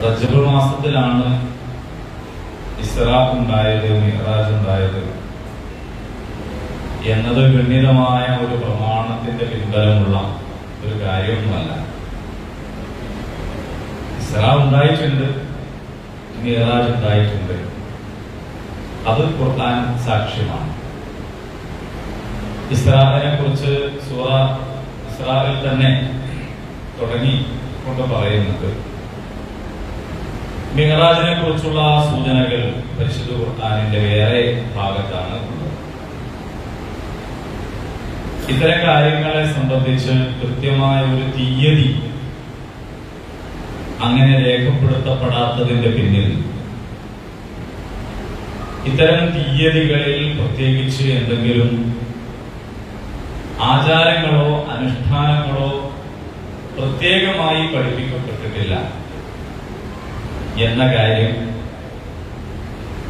റജബ് മാസത്തിലാണ് ഇസ്റാ ഉണ്ടായത്, മിഅ്റാജ് ഉണ്ടായത് എന്നത് ഗണ്യമായ ഒരു പ്രമാണത്തിന്റെ പിൻബലമുള്ള ഒരു കാര്യമൊന്നുമല്ല. ഇസ്റാ ഉണ്ടായിട്ടുണ്ട്, മിഅ്റാജ് ഉണ്ടായിട്ടുണ്ട്. അത് ഖുർആൻ സാക്ഷ്യമാണ്. ഇസ്റാഇനെ കുറിച്ച് സൂറ ഇസ്റായിൽ തന്നെ തുടങ്ങി കൊണ്ട് പറയുന്നത് മിഅ്റാജിനെ കുറിച്ചുള്ള സൂചനകൾ പരിശുദ്ധ ഖുർആനിന്റെ വേറെ ഭാഗത്താണ് ഉള്ളത്. ഇത്തരം കാര്യങ്ങളെ സംബന്ധിച്ച് കൃത്യമായ ഒരു തീയതി അങ്ങനെ രേഖപ്പെടുത്തപ്പെടാത്തതിന്റെ പിന്നിൽ ഇത്തരം തീയതികളിൽ പ്രത്യേകിച്ച് എന്തെങ്കിലും ആചാരങ്ങളോ അനുഷ്ഠാനങ്ങളോ പ്രത്യേകമായി പഠിപ്പിക്കപ്പെട്ടിട്ടില്ല എന്ന കാര്യം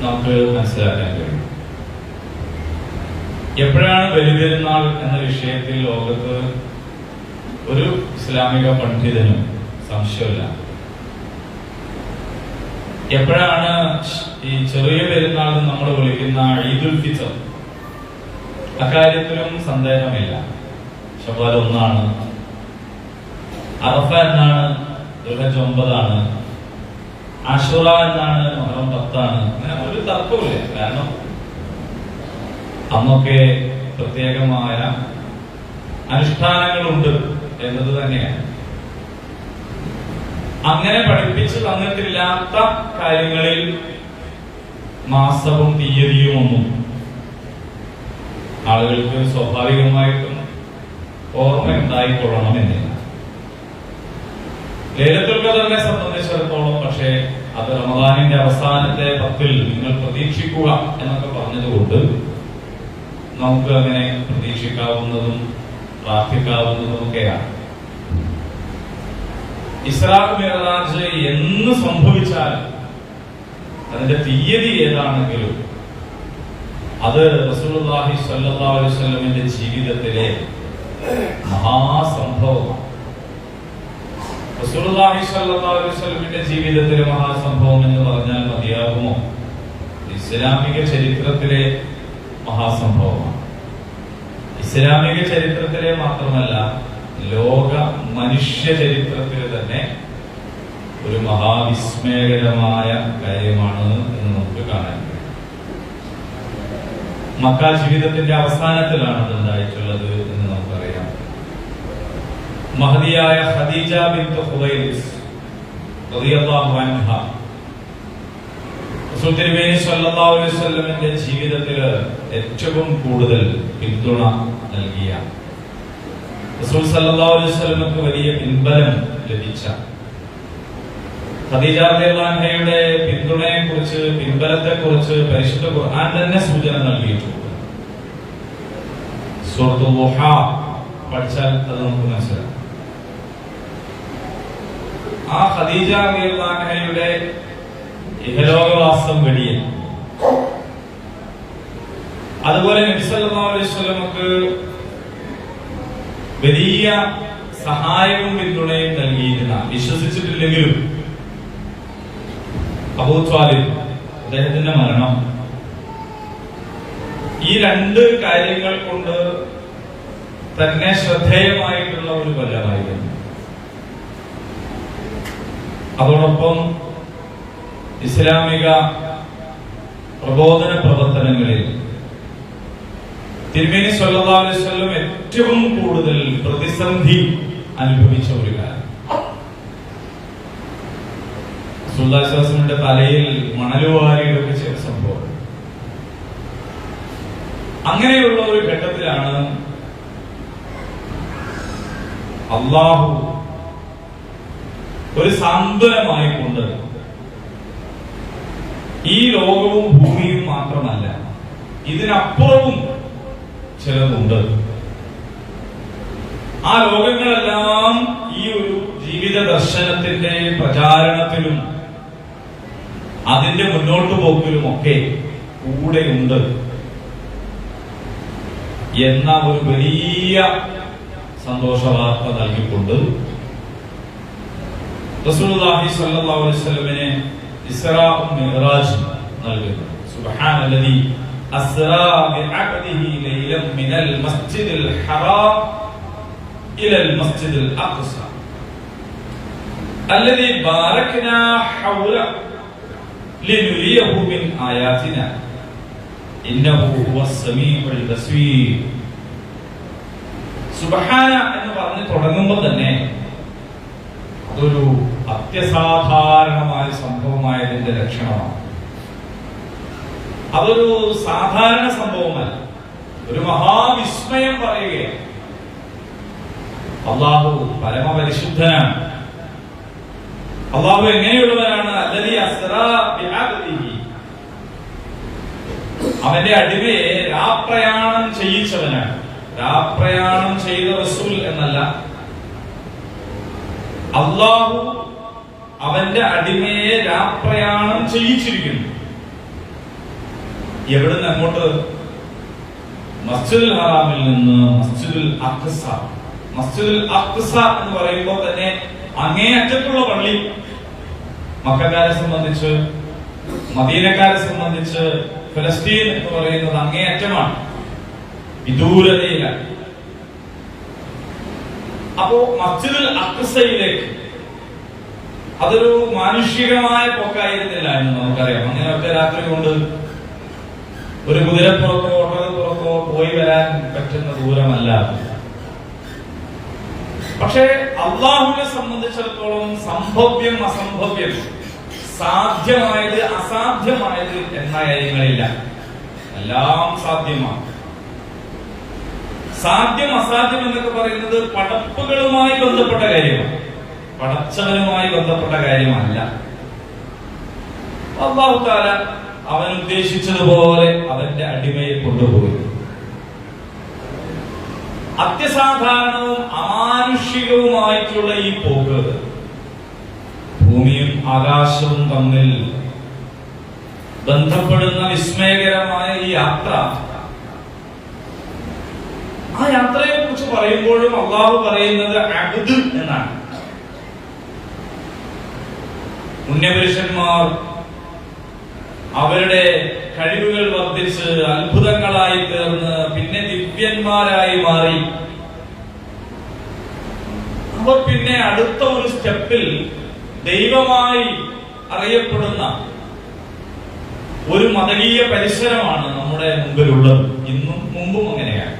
നമുക്ക് മനസ്സിലാക്കാൻ കഴിയും. എപ്പോഴാണ് ബലിപെരുന്നാൾ എന്ന വിഷയത്തിൽ ലോകത്ത് ഒരു ഇസ്ലാമിക പണ്ഡിതനും സംശയമില്ല. എപ്പോഴാണ് ഈ ചെറിയ പെരുന്നാൾ നമ്മൾ വിളിക്കുന്ന ഈദുൽ ഫിത്ർ, അക്കാര്യത്തിലും സന്ദേഹമില്ല. ശവ്വാൽ 1 അറഫ എന്നാണ്, ദുൽഹജ്ജ് 9, അശൂറ എന്നാണ്, മുഹറം 10. അങ്ങനെ ഒരു തർക്കമില്ല. കാരണം അന്നൊക്കെ പ്രത്യേകമായ അനുഷ്ഠാനങ്ങളുണ്ട് എന്നത് തന്നെയാണ്. അങ്ങനെ പഠിപ്പിച്ചു തന്നിട്ടില്ലാത്ത കാര്യങ്ങളിൽ മാസവും തീയതിയും ഒന്നും ആളുകൾക്ക് സ്വാഭാവികമായിട്ടും ഓർമ്മയുണ്ടായിക്കൊള്ളണമെന്നില്ല. ലൈലത്തുൽ ഖദറിനെ സംബന്ധിച്ചിടത്തോളം പക്ഷേ അത് റമദാനിന്റെ അവസാനത്തെ 10-ൽ നിങ്ങൾ പ്രതീക്ഷിക്കുക എന്നൊക്കെ പറഞ്ഞതുകൊണ്ട് നമുക്ക് അങ്ങനെ പ്രതീക്ഷിക്കാവുന്നതും പ്രാർത്ഥിക്കാവുന്നതും ഒക്കെയാണ്. ഇസ്റാ മിഅ്റാജ് എന്ന് സംഭവിച്ചാൽ അതിന്റെ തീയതി ഏതാണെങ്കിലും അത് റസൂലുള്ളാഹി സ്വല്ലല്ലാഹു അലൈഹി വസല്ലമിന്റെ ജീവിതത്തിലെ മഹാസംഭവമാണ്. റസൂലുള്ളാഹി സ്വല്ലല്ലാഹു അലൈഹി വസല്ലമിന്റെ ജീവിതത്തിലെ മഹാസംഭവം എന്ന് പറഞ്ഞാൽ മതിയാകുമോ? ഇസ്ലാമിക ചരിത്രത്തിലെ മഹാസംഭവമാണ്. ഇസ്ലാമിക ചരിത്രത്തിലെ മാത്രമല്ല, ലോക മനുഷ്യ ചരിത്രത്തിൽ തന്നെ ഒരു മഹാവിസ്മയകരമായ കാര്യമാണ് എന്ന് നമുക്ക് കാണാൻ കഴിയും. മക്ക ജീവിതത്തിന്റെ അവസാനത്തിലാണ് അത് ഉണ്ടായിട്ടുള്ളത് എന്ന് നമുക്കറിയാം. മഹദിയായ ഖദീജ ബിൻത് ഖുവൈലിദ് റളിയല്ലാഹു അൻഹ റസൂൽ തിരുമേനി സ്വല്ലല്ലാഹു അലൈഹി വസല്ലമിന്റെ ജീവിതത്തിൽ ഏറ്റവും കൂടുതൽ പിന്തുണ നൽകിയ, റസൂൽ സല്ലല്ലാഹു അലൈഹി വസല്ലമക്ക് വലിയ പിൻബലം ലഭിച്ച ഖദീജ റളിയല്ലാഹു അൻഹയുടെ പിന്തുണയെക്കുറിച്ച്, പിൻബലത്തെക്കുറിച്ച് പരിശുദ്ധ ഖുർആൻ തന്നെ സൂചന നൽകിയിട്ടുണ്ട്. സൂറത്തുൽ ദുഹ പഠിച്ചാൽ അത് നമുക്ക് മനസ്സിലാക്കാം. ആ ഖദീജ റളിയല്ലാഹു അൻഹയുടെ ഇഹലോകവാസം വെടിയൻ. അതുപോലെ നബി സല്ലല്ലാഹു അലൈഹി വസല്ലമക്ക് വലിയ സഹായവും പിന്തുണയും നൽകിയിരുന്ന, വിശ്വസിച്ചിട്ടില്ലെങ്കിലും അബൂ ത്വാലിബ്, അദ്ദേഹത്തിന്റെ മരണം, ഈ 2 കാര്യങ്ങൾ കൊണ്ട് തന്നെ ശ്രദ്ധേയമായിട്ടുള്ള ഒരു കൊല്ലമായിരുന്നു. അതോടൊപ്പം ഇസ്ലാമിക പ്രബോധന പ്രവർത്തനങ്ങളിൽ തിരുമേനി സ്വല്ലല്ലാഹു അലൈഹി വസല്ലം ഏറ്റവും കൂടുതൽ പ്രതിസന്ധി അനുഭവിച്ച ഒരു കാലം. റസൂലുള്ളാഹി സ്വല്ലല്ലാഹു അലൈഹി വസല്ലമിന്റെ തലയിൽ മണലുവാരിയൊക്കെ ചെയ്ത സംഭവം. അങ്ങനെയുള്ള ഒരു ഘട്ടത്തിലാണ് അല്ലാഹു ഒരു സാന്ത്വനമായിക്കൊണ്ട് ഈ ലോകവും ഭൂമിയും മാത്രമല്ല, ഇതിനപ്പുറവും ചിലതുണ്ട്. ആ ലോകങ്ങളെല്ലാം ഈ ഒരു ജീവിത ദർശനത്തിന്റെ പ്രചാരണത്തിലും അതിന്റെ മുന്നോട്ടു പോക്കിലുമൊക്കെ കൂടെയുണ്ട് എന്ന ഒരു വലിയ സന്തോഷ വാർത്ത നൽകിക്കൊണ്ട് റസൂലുള്ളാഹി സ്വല്ലല്ലാഹു അലൈഹി വസല്ലമയെ ഇസ്റാഉം മിഅ്റാജും നൽകുന്നു. സുബ്ഹാനല്ലദീ അസ്റാ ബിഅബ്ദിഹി ലൈലൻ മിനൽ മസ്ജിദിൽ ഹറാം ഇലൽ മസ്ജിദിൽ അഖ്സ അല്ലദീ ബാറക്നാ ഹൗല ലിനുരിയഹു മിൻ ആയാതിനാ ഇന്നഹു ഹുവസ് സമീഉൽ ബസീർ. സുബ്ഹാന എന്ന് പറഞ്ഞ് തുടങ്ങുമ്പോൾ തന്നെ അതൊരു അത്യസാധാരണമായ സംഭവമായതിന്റെ ലക്ഷണമാണ്. അതൊരു സാധാരണ സംഭവമല്ല, ഒരു മഹാവിസ്മയം പറയുകയാണ്. അല്ലാഹു പരമപരിശുദ്ധനാണ്. അല്ലാഹു എങ്ങനെയുള്ളവരാണ്? അല്ലദീ അസ്റാ ബിഅബ്ദിഹി, അവന്റെ അടിമയെ രാപ്രയാണം ചെയ്യിച്ചവനാണ്. രാപ്രയാണം ചെയ്ത റസൂൽ എന്നല്ല, അല്ലാഹു അവന്റെ അടിമയെ രാപ്രയാണം ചെയ്യിച്ചിരിക്കുന്നു. എവിടുന്ന് അങ്ങോട്ട്? മസ്ജിദുൽ ഹറാമിൽ നിന്ന് മസ്ജിദുൽ അഖ്സ. മസ്ജിദുൽ അഖ്സ എന്ന് പറയുമ്പോൾ തന്നെ അങ്ങേയറ്റത്തുള്ള പള്ളി. മക്കക്കാരെ സംബന്ധിച്ച്, മദീനക്കാരെ സംബന്ധിച്ച് ഫലസ്തീൻ എന്ന് പറയുന്നത് അങ്ങേയറ്റമാണ്, വിദൂരതയിലാണ്. അപ്പോ മസ്ജിദുൽ അഖ്സയിലേക്ക് അതൊരു മാനുഷികമായ പോക്കായിരുന്നില്ല എന്ന് നമുക്കറിയാം. അങ്ങനെ ഒറ്റ രാത്രി കൊണ്ട് ഒരു കുതിരപ്പുറത്തോ ഒട്ടകപ്പുറത്തോ പോയി വരാൻ പറ്റുന്ന ദൂരമല്ല. പക്ഷേ അള്ളാഹുവിനെ സംബന്ധിച്ചിടത്തോളം സംഭവ്യം അസംഭവ്യം, സാധ്യമായത് അസാധ്യമായത് എന്ന കാര്യങ്ങളില്ല, എല്ലാം സാധ്യമാണ്. സാധ്യം അസാധ്യം എന്നൊക്കെ പറയുന്നത് പടപ്പുകളുമായി ബന്ധപ്പെട്ട കാര്യമാണ്, പടച്ചവനുമായി ബന്ധപ്പെട്ട കാര്യമല്ല. അല്ലാഹു തആല അവൻ ഉദ്ദേശിച്ചതുപോലെ അവന്റെ അടിമയെ കൊണ്ടുപോയി. അത്യസാധാരണവും അമാനുഷികവുമായിട്ടുള്ള ഈ പോക്ക്, ഭൂമിയും ആകാശവും തമ്മിൽ ബന്ധപ്പെടുന്ന വിസ്മയകരമായ ഈ യാത്ര, ആ യാത്രയെ കുറിച്ച് പറയുമ്പോഴും അള്ളാഹു പറയുന്നത് അബ്ദ് എന്നാണ്. പുണ്യപുരുഷന്മാർ അവരുടെ കഴിവുകൾ വർദ്ധിച്ച് അത്ഭുതങ്ങളായി തീർന്ന് പിന്നെ ദിവ്യന്മാരായി മാറി. അവർ പിന്നെ അടുത്ത ഒരു സ്റ്റെപ്പിൽ ദൈവമായി അറിയപ്പെടുന്ന ഒരു മതകീയ പരിസരമാണ് നമ്മുടെ മുമ്പിലുള്ളത്. ഇന്നും മുമ്പും അങ്ങനെയാണ്.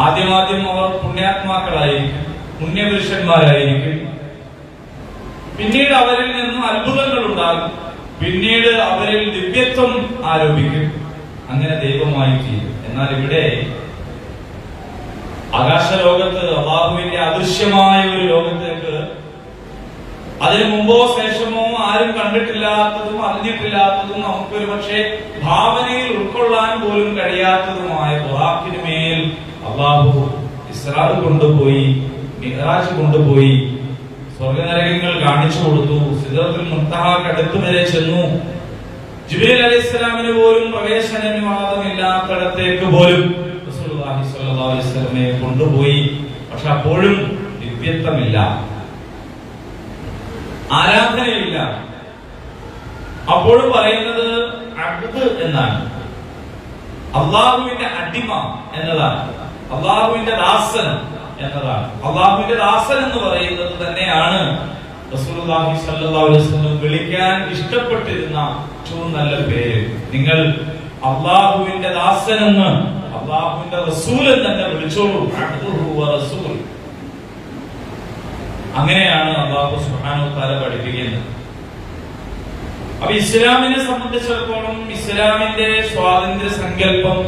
ആദ്യം അവർ പുണ്യാത്മാക്കളായിരിക്കും, പുണ്യപുരുഷന്മാരായിരിക്കും. പിന്നീട് അവരിൽ നിന്നും അത്ഭുതങ്ങൾ ഉണ്ടാകും. പിന്നീട് അവരിൽ ദിവ്യത്വം ആരോപിക്കും. അങ്ങനെ ദൈവമായി തീരും. എന്നാൽ ഇവിടെ ആകാശലോകത്ത്, അല്ലാഹുവിന്റെ അദൃശ്യമായ ഒരു ലോകത്തേക്ക്, അതിനു മുമ്പോ ശേഷമോ ആരും കണ്ടിട്ടില്ലാത്തതും അറിഞ്ഞിട്ടില്ലാത്തതും നമുക്കൊരു പക്ഷേ ഭാവനയിൽ ഉൾക്കൊള്ളാൻ പോലും കഴിയാത്തതുമായ ബുറാഖിന് മേൽ അല്ലാഹു ഇസ്രാ കൊണ്ടുപോയി, മിഅ്റാജ് കൊണ്ടുപോയി, സ്വർഗനരകങ്ങൾ കാണിച്ചു കൊടുത്തു. സിദ്റത്തുൽ മുൻതഹാക്ക് അടുത്ത് വരെ ചെന്നു. ജിബ്രീൽ അലൈഹിസ്സലാമിന് പോലും പ്രവേശനാനുവാദമില്ലാത്തിടത്തേക്ക് പോലും റസൂലുള്ളാഹി സ്വല്ലല്ലാഹു അലൈഹി വസല്ലമയെ കൊണ്ടുപോയി. പക്ഷെ അപ്പോഴും ദിവ്യത്വമില്ല, ആരാധനയില്ല. അപ്പോഴും പറയുന്നത് അബ്ദ് എന്നാണ്, അള്ളാഹുവിന്റെ അടിമ എന്നതാണ്, അള്ളാഹുവിന്റെ ദാസൻ എന്നതാണ്. അള്ളാഹുവിന്റെ ദാസൻ എന്ന് പറയുന്നത് തന്നെയാണ് റസൂലുള്ളാഹി സ്വല്ലല്ലാഹു അലൈഹി വസല്ലം വിളിക്കാൻ ഇഷ്ടപ്പെട്ടിരുന്ന ഏറ്റവും നല്ല പേര്. നിങ്ങൾ അള്ളാഹുവിന്റെ ദാസൻ എന്ന്, അള്ളാഹുവിന്റെ റസൂൽ എന്ന് തന്നെ വിളിച്ചോളൂ. അബ്ദുഹു വ റസൂൽ. അങ്ങനെയാണ് അല്ലാഹു സുബ്ഹാനഹു വ തആല പഠിപ്പിക്കുന്നത്. അപ്പൊ ഇസ്ലാമിനെ സംബന്ധിച്ചിടത്തോളം ഇസ്ലാമിന്റെ സ്വാതന്ത്ര്യ സങ്കല്പം,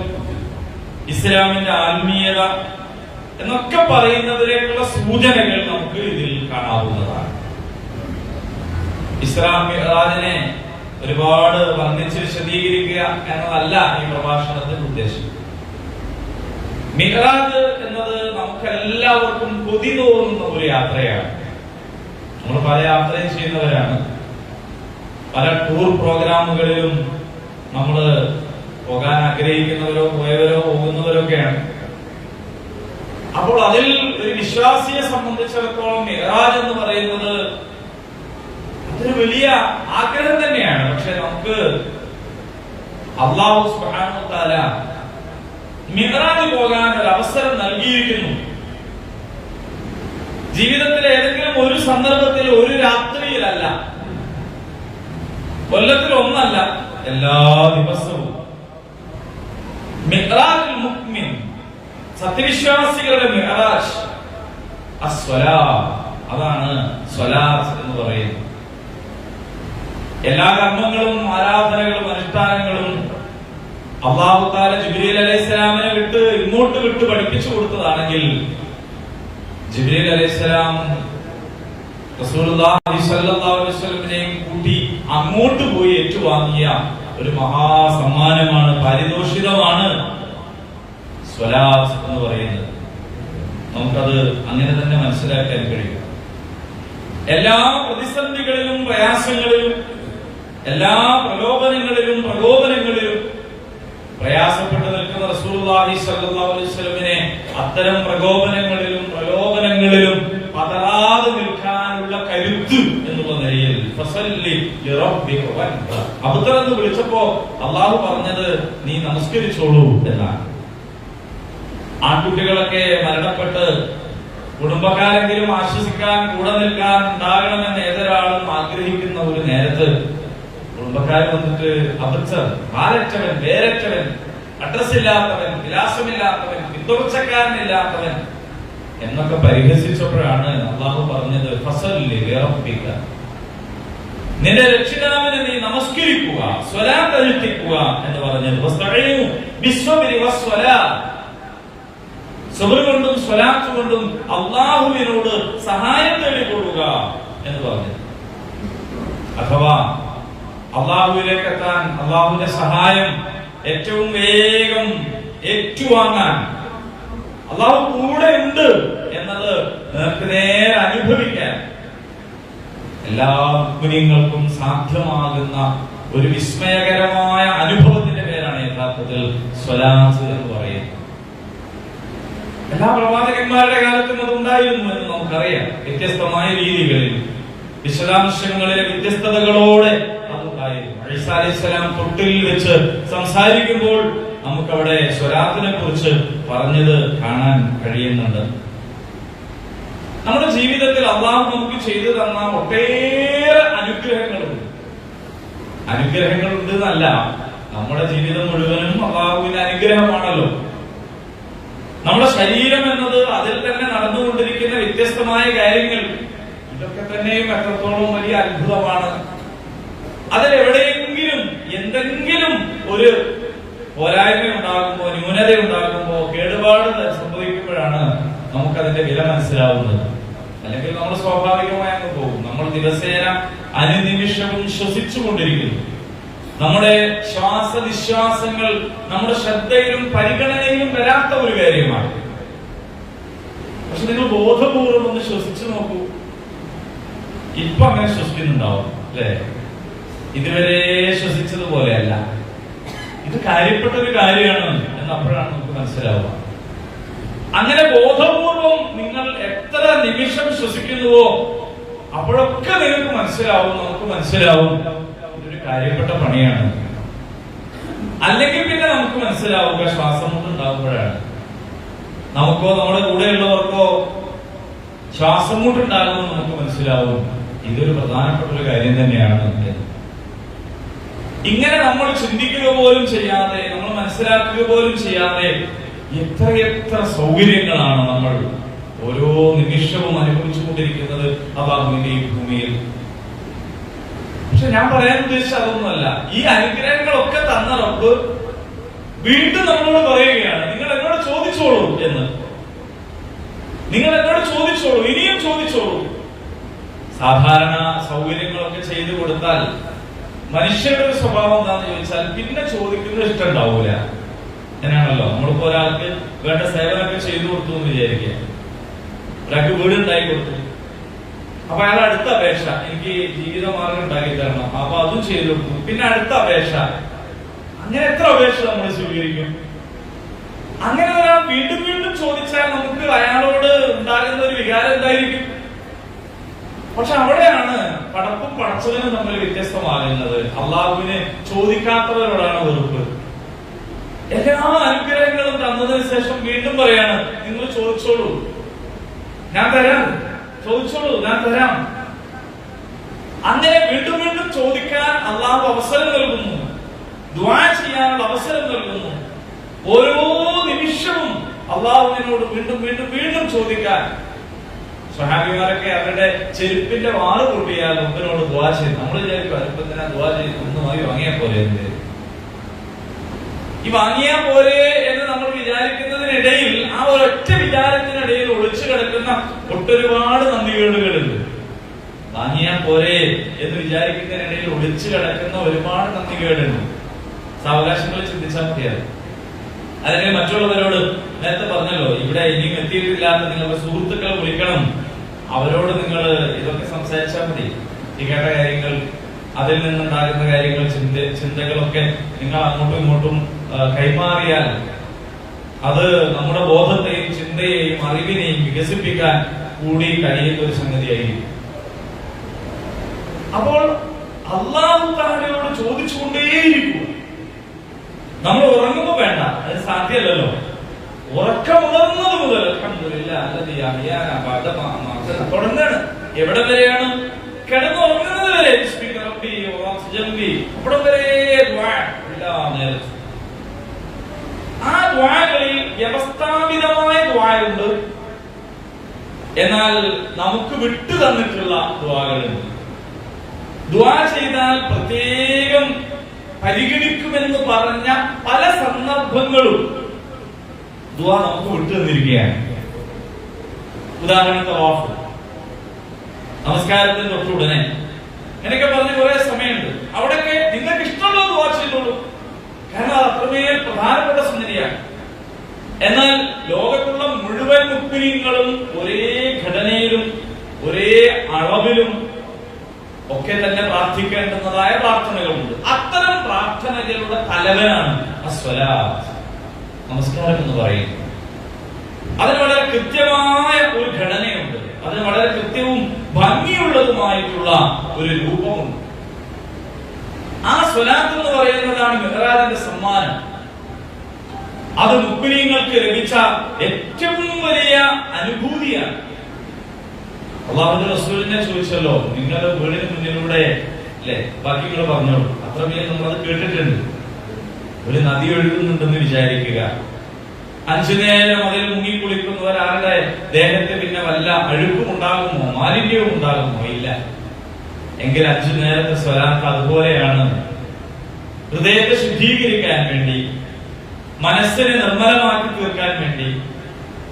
ഇസ്ലാമിന്റെ ആത്മീയത എന്നൊക്കെ പറയുന്നതിലേക്കുള്ള സൂചനകൾ നമുക്ക് ഇതിൽ കാണാവുന്നതാണ്. ഇസ്ലാം മിഅ്റാജിനെ ഒരുപാട് വർണ്ണിച്ച് വിശദീകരിക്കുക എന്നതല്ല ഈ പ്രഭാഷണത്തിന്റെ ഉദ്ദേശം. മിഅ്റാജ് എന്നത് നമുക്ക് എല്ലാവർക്കും കൊതി തോന്നുന്ന ഒരു യാത്രയാണ്. നമ്മൾ പല യാത്രയും ചെയ്യുന്നവരാണ്. പല ടൂർ പ്രോഗ്രാമുകളിലും നമ്മൾ പോകാൻ ആഗ്രഹിക്കുന്നവരോ പോയവരോ പോകുന്നവരൊക്കെയാണ്. അപ്പോൾ അതിൽ ഒരു വിശ്വാസിയെ സംബന്ധിച്ചിടത്തോളം മിഅ്റാജ് എന്ന് പറയുന്നത് അതൊരു വലിയ ആഗ്രഹം തന്നെയാണ്. പക്ഷെ നമുക്ക് അല്ലാഹു സുബ്ഹാനഹു വ തആല മിഅ്റാജ് പോകാൻ ഒരു അവസരം നൽകിയിരിക്കുന്നു. ജീവിതത്തിലെ ഏതെങ്കിലും ഒരു സന്ദർഭത്തിൽ, ഒരു രാത്രിയിലല്ല, കൊല്ലത്തിൽ ഒന്നല്ല, എല്ലാ ദിവസവും. മിഅ്റാജുൽ മുഅ്മിൻ, സത്യവിശ്വാസികളുടെ മിഅ്റാജ് അസ്സലാത്ത്, അതാണ് സ്വലാത്ത് എന്ന് പറയുന്നത്. എല്ലാ കർമ്മങ്ങളും ആരാധനകളും അനുഷ്ഠാനങ്ങളും അല്ലാഹു തആല ജിബ്രീൽ അലൈഹിസ്സലാമിനെ ഇങ്ങോട്ട് വിട്ട് പഠിപ്പിച്ചു കൊടുത്തതാണെങ്കിൽ ജിബ്രീൽ അലൈഹിസ്സലാം റസൂലുള്ളാഹി സ്വല്ലല്ലാഹു അലൈഹി വസല്ലമയെയും കൂട്ടി അങ്ങോട്ട് പോയി ഏറ്റുവാങ്ങിയ ഒരു മഹാസമ്മാനമാണ്, പാരിതോഷികമാണ് സ്വലാത്ത് എന്ന് പറയുന്നത്. നമുക്കത് അങ്ങനെ തന്നെ മനസ്സിലാക്കാൻ കഴിയും. എല്ലാ പ്രതിസന്ധികളിലും പ്രയാസങ്ങളിലും, എല്ലാ പ്രലോഭനങ്ങളിലും പ്രയാസപ്പെട്ടു നിൽക്കുന്ന റസൂലുള്ളാഹി സ്വല്ലല്ലാഹു അലൈഹി വസല്ലമയെ അത്തരം പ്രലോഭനങ്ങളിലും പതറാതെ നിൽക്കാനുള്ള കരുത്ത് എന്നുള്ള നിലയിൽ ഫസല്ലി ലിറബ്ബിക വൻഹർ, അബ്തർ എന്ന് വിളിച്ചപ്പോ അള്ളാഹു പറഞ്ഞത് നീ നമസ്കരിച്ചോളൂ എന്നാണ്. ആൺകുട്ടികളൊക്കെ മരണപ്പെട്ട് കുടുംബക്കാരെങ്കിലും ആശ്വസിക്കാൻ, കൂടെ നിൽക്കാൻ ഉണ്ടാകണമെന്ന് ഏതൊരാളും ആഗ്രഹിക്കുന്ന ഒരു നേരത്ത് കുടുംബക്കാർ വന്നിട്ട് അബദ്ധർ, ബാലറ്റവൻ, വേരറ്റവൻ, അഡ്രസ് ഇല്ലാത്തവൻ, വിലാസമില്ലാത്തവൻ, പിന്തുടർച്ചക്കാരനില്ലാത്തവൻ എന്നൊക്കെ പരിഹസിച്ചപ്പോഴാണ് അള്ളാഹു പറഞ്ഞത് ഫസല്ലി ലിറബ്ബിക, നിന്റെ രക്ഷിതാവിനെ നീ നമസ്കരിക്കുക, സ്വലാത്ത് അനുഷ്ഠിക്കുക എന്ന് പറഞ്ഞത്. വസ്തഈനു ബിസ്സബ്രി വസ്സലാത്ത്, സബർ കൊണ്ടും സ്വലാത്ത് കൊണ്ടും അള്ളാഹുവിനോട് സഹായം തേടിക്കൊള്ളുക എന്ന് പറഞ്ഞു. അഥവാ അള്ളാഹുവിലേക്ക് എത്താൻ, അള്ളാഹുവിന്റെ സഹായം ഏറ്റവും വേഗം ഏറ്റുവാങ്ങാൻ അള്ളാഹു കൂടെ ഉണ്ട് എന്നത് നേർക്ക് നേരെ അനുഭവിക്കാൻ എല്ലാ മുഅ്മിനീങ്ങൾക്കും സാധ്യമാകുന്ന ഒരു വിസ്മയകരമായ അനുഭവത്തിന്റെ പേരാണ് യഥാർത്ഥത്തിൽ സ്വലാത്ത് എന്ന് പറയുന്നത്. എല്ലാ പ്രവാചകന്മാരുടെ കാലത്തും അത് ഉണ്ടായിരുന്നു എന്ന് നമുക്കറിയാം. വ്യത്യസ്തമായ രീതികളിൽ, വിശദാംശങ്ങളിലെ വ്യത്യസ്തതകളോടെ അതുണ്ടായിരുന്നു. ഈസാ അലൈഹിസ്സലാം തൊട്ടിൽ വെച്ച് സംസാരിക്കുമ്പോൾ നമുക്കവിടെ സ്വലാത്തിനെ കുറിച്ച് പറഞ്ഞത് കാണാൻ കഴിയുന്നുണ്ട്. നമ്മുടെ ജീവിതത്തിൽ അള്ളാഹു നമുക്ക് ചെയ്തു തന്ന ഒട്ടേറെ അനുഗ്രഹങ്ങളുണ്ട് എന്നല്ല, നമ്മുടെ ജീവിതം മുഴുവനും അള്ളാഹുവിന്റെ അനുഗ്രഹമാണല്ലോ. നമ്മുടെ ശരീരം എന്നത്, അതിൽ തന്നെ നടന്നുകൊണ്ടിരിക്കുന്ന വ്യത്യസ്തമായ കാര്യങ്ങൾ, ഇതൊക്കെ തന്നെയും എത്രത്തോളം വലിയ അത്ഭുതമാണ്. അതിലെവിടെയെങ്കിലും എന്തെങ്കിലും ഒരു പോരായ്മ ഉണ്ടാകുമ്പോ, ന്യൂനത ഉണ്ടാകുമ്പോ, കേടുപാട് സംഭവിക്കുമ്പോഴാണ് നമുക്കതിന്റെ വില മനസ്സിലാവുന്നത്. അല്ലെങ്കിൽ നമ്മൾ സ്വാഭാവികമായി അങ്ങ് പോകും. നമ്മൾ ദിവസേന അനുനിമിഷവും ശ്വസിച്ചുകൊണ്ടിരിക്കുന്നു. നമ്മുടെ ശ്വാസനിശ്വാസങ്ങൾ നമ്മുടെ ശ്രദ്ധയിലും പരിഗണനയിലും വരാത്ത ഒരു കാര്യമാണ്. പക്ഷെ നിങ്ങൾ ബോധപൂർവം ഒന്ന് ശ്വസിച്ചു നോക്കൂ. ഇപ്പൊ അങ്ങനെ ശ്വസിക്കുന്നുണ്ടാവും അല്ലെ? ഇതുവരെ ശ്വസിച്ചതുപോലെയല്ല. ഇത് കാര്യപ്പെട്ട ഒരു കാര്യമാണ് എന്ന് അപ്പോഴാണ് നമുക്ക് മനസ്സിലാവുക. അങ്ങനെ ബോധപൂർവം നിങ്ങൾ എത്ര നിമിഷം ശ്വസിക്കുന്നുവോ അപ്പോഴൊക്കെ നിങ്ങൾക്ക് മനസ്സിലാവും, നമുക്ക് മനസ്സിലാവും ഇതൊരു കാര്യപ്പെട്ട പണിയാണ്. അല്ലെങ്കിൽ പിന്നെ നമുക്ക് മനസ്സിലാവുക ശ്വാസം മുട്ടുണ്ടാകുമ്പോഴാണ്. നമുക്കോ നമ്മുടെ കൂടെയുള്ളവർക്കോ ശ്വാസം മുട്ടുണ്ടാകുമെന്ന് നമുക്ക് മനസ്സിലാവും ഇതൊരു പ്രധാനപ്പെട്ട ഒരു കാര്യം തന്നെയാണ്. ഇങ്ങനെ നമ്മൾ ചിന്തിക്കുക പോലും ചെയ്യാതെ, നമ്മൾ മനസ്സിലാക്കുക പോലും ചെയ്യാതെ എത്രയെത്ര സൗകര്യങ്ങളാണ് നമ്മൾ ഓരോ നിമിഷവും അനുഭവിച്ചുകൊണ്ടിരിക്കുന്നത് അല്ലാഹുവിന്റെ ഈ ഭൂമിയിൽ. പക്ഷെ ഞാൻ പറയാൻ ഉദ്ദേശിച്ചത് അതൊന്നുമല്ല. ഈ അനുഗ്രഹങ്ങളൊക്കെ തന്ന റബ്ബ് വീണ്ടും നമ്മളോട് പറയുകയാണ്, നിങ്ങൾ എന്നോട് ചോദിച്ചോളൂ എന്ന്. നിങ്ങൾ എന്നോട് ചോദിച്ചോളൂ, ഇനിയും ചോദിച്ചോളൂ. സാധാരണ സൗകര്യങ്ങളൊക്കെ ചെയ്തു കൊടുത്താൽ മനുഷ്യരുടെ ഒരു സ്വഭാവം എന്താണെന്ന് ചോദിച്ചാൽ പിന്നെ ചോദിക്കുന്നത് ഇഷ്ടം ഉണ്ടാവൂല. അങ്ങനെയാണല്ലോ. നമ്മളിപ്പോ ഒരാൾക്ക് വേണ്ട സേവനമൊക്കെ ചെയ്തു കൊടുത്തു എന്ന് വിചാരിക്കുക. ഒരാൾക്ക് വീടുണ്ടായി കൊടുത്തു, അപ്പൊ അയാൾ അടുത്ത അപേക്ഷ, എനിക്ക് ജീവിതമാർഗം ഉണ്ടാക്കി തരണം, അപ്പൊ അതും ചെയ്തു കൊടുത്തു. പിന്നെ അടുത്ത അപേക്ഷ. അങ്ങനെ എത്ര അപേക്ഷ നമ്മൾ സ്വീകരിക്കും? അങ്ങനെ ഒരാൾ വീണ്ടും വീണ്ടും ചോദിച്ചാൽ നമുക്ക് അയാളോട് ഉണ്ടാകുന്ന ഒരു വികാരം എന്തായിരിക്കും? പക്ഷെ അവിടെയാണ് പടപ്പും പടച്ചവനും തമ്മിൽ വ്യത്യസ്തമാകുന്നത്. അള്ളാഹുവിന് ചോദിക്കാത്തവരോടാണ് വെറുപ്പ്. എല്ലാ അനുഗ്രഹങ്ങളും തന്നതിന് ശേഷം വീണ്ടും പറയാണ്, നിങ്ങൾ ചോദിച്ചോളൂ, ഞാൻ തരാം, ചോദിച്ചോളൂ, ഞാൻ തരാം. അങ്ങനെ വീണ്ടും വീണ്ടും ചോദിക്കാൻ അള്ളാഹു അവസരം നൽകുന്നു, ദുആ ചെയ്യാനുള്ള അവസരം നൽകുന്നു. ഓരോ നിമിഷവും അള്ളാഹുവിനോട് വീണ്ടും വീണ്ടും വീണ്ടും ചോദിക്കാൻ. സ്വഹാബിമാരൊക്കെ അവരുടെ ചെരുപ്പിന്റെ വാറ് പൊട്ടിയാൽ ഒന്നിനോട് ദുആ ചെയ്യും. നമ്മൾ വിചാരിക്കും അല്പത്തിനാ ദുആ ചെയ്ത് ഒന്നുമായി വാങ്ങിയാ പോലെ, ഈ വാങ്ങിയാ പോലെ എന്ന് നമ്മൾ വിചാരിക്കുന്നതിനിടയിൽ, ആ ഒരൊറ്റ വിചാരത്തിനിടയിൽ ഒളിച്ചു കിടക്കുന്ന ഒട്ടൊരുപാട് നന്ദികേടുകളുണ്ട്. വാങ്ങിയാ പോരെ എന്ന് വിചാരിക്കുന്നതിനിടയിൽ ഒളിച്ചു കിടക്കുന്ന ഒരുപാട് നന്ദികേടുണ്ട്. സാവകാശങ്ങളിൽ ചിന്തിച്ചാൽ മതിയാണ്. അല്ലെങ്കിൽ മറ്റുള്ളവരോട്, നേരത്തെ പറഞ്ഞല്ലോ, ഇവിടെ ഇനിയും എത്തിയിട്ടില്ലാത്ത നിങ്ങളുടെ സുഹൃത്തുക്കൾ വിളിക്കണം, അവരോട് നിങ്ങൾ ഇതൊക്കെ സംസാരിച്ചാൽ മതി. ഈ കേട്ട കാര്യങ്ങൾ, അതിൽ നിന്നുണ്ടാകുന്ന കാര്യങ്ങൾ, ചിന്തകളൊക്കെ നിങ്ങൾ അങ്ങോട്ടും ഇങ്ങോട്ടും കൈമാറിയാൽ അത് നമ്മുടെ ബോധത്തെയും ചിന്തയെയും അറിവിനെയും വികസിപ്പിക്കാൻ കൂടി കഴിയുന്ന ഒരു സംഗതിയായിരിക്കും. അപ്പോൾ അല്ലാഹു തആലയോട് ചോദിച്ചുകൊണ്ടേയിരിക്കുക. നമ്മൾ ഉറങ്ങുമ്പോ വേണ്ട, അത് സാധ്യമല്ലല്ലോ. ഉറക്കമുണർന്നത് മുതൽ തുടങ്ങാണ്. എവിടെ വരെയാണ്? കിടന്നുറങ്ങുന്നത് വരെ. അവിടെ വരെ എല്ലാ നേരത്തും ആ ദുആകളിൽ വ്യവസ്ഥാപിതമായ ദുആയുണ്ട്, എന്നാൽ നമുക്ക് വിട്ടു തന്നിട്ടുള്ള ദുആകളുണ്ട്. ദുആ ചെയ്താൽ പ്രത്യേകം പരിഗണിക്കുമെന്ന് പറഞ്ഞ പല സന്ദർഭങ്ങളും ദുആ നമുക്ക് വിട്ടു തന്നിരിക്കുകയാണ്. ഉദാഹരണം തവാഫ്, നമസ്കാരത്തിന് തൊട്ടുടനെ എന്നൊക്കെ പറഞ്ഞ് കുറെ സമയമുണ്ട്. അവിടെയൊക്കെ നിങ്ങൾക്ക് ഇഷ്ടമുള്ള ദുആ ചെയ്തോളൂ, കാരണം അത് അത്രമേൽ പ്രധാനപ്പെട്ട സംഗതിയാണ്. എന്നാൽ ലോകത്തുള്ള മുഴുവൻ മുഅ്മിനീങ്ങളും ഒരേ ഘടനയിലും ഒരേ അളവിലും ഒക്കെ തന്നെ പ്രാർത്ഥിക്കേണ്ടുന്നതായ പ്രാർത്ഥനകളുണ്ട്. അത്തരം പ്രാർത്ഥനകളുടെ തലവനാണ് അസ്വലാത്ത്, നമസ്കാരം എന്ന് പറയുന്നത്. അതിന് വളരെ കൃത്യമായ ഒരു ഘടനയുണ്ട്, അതിന് വളരെ കൃത്യവും ഭംഗിയുള്ളതുമായിട്ടുള്ള ഒരു രൂപമുണ്ട്. ആ സ്വലാത്ത് എന്ന് പറയുന്നതാണ് മിഹ്റാജിന്റെ സമ്മാനം. അത് മുഅ്മിനീങ്ങൾക്ക് ലഭിച്ച ഏറ്റവും വലിയ അനുഭൂതിയാണ്. അല്ലാഹുവിന്റെ റസൂലിനെ ചോദിച്ചല്ലോ, നിങ്ങളുടെ വീടിന് മുന്നിലൂടെ അല്ലെ, ബാക്കി നിങ്ങൾ പറഞ്ഞോളൂ, അത്രമേൽ നമ്മളത് കേട്ടിട്ടുണ്ട്. ഒരു നദി ഒഴുകുന്നുണ്ടെന്ന് വിചാരിക്കുക. 5 നേരം അതിൽ മുങ്ങിക്കുളിക്കുന്നവരാരുടെ ദേഹത്ത് പിന്നെ വല്ല അഴുക്കും ഉണ്ടാകുമോ, മാലിന്യവും ഉണ്ടാകുമോ? ഇല്ല. എങ്കിൽ 5 നേരത്തെ സ്വലാത്ത് അതുപോലെയാണ്. ഹൃദയത്തെ ശുദ്ധീകരിക്കാൻ വേണ്ടി, മനസ്സിനെ നിർമ്മലമാക്കി തീർക്കാൻ വേണ്ടി,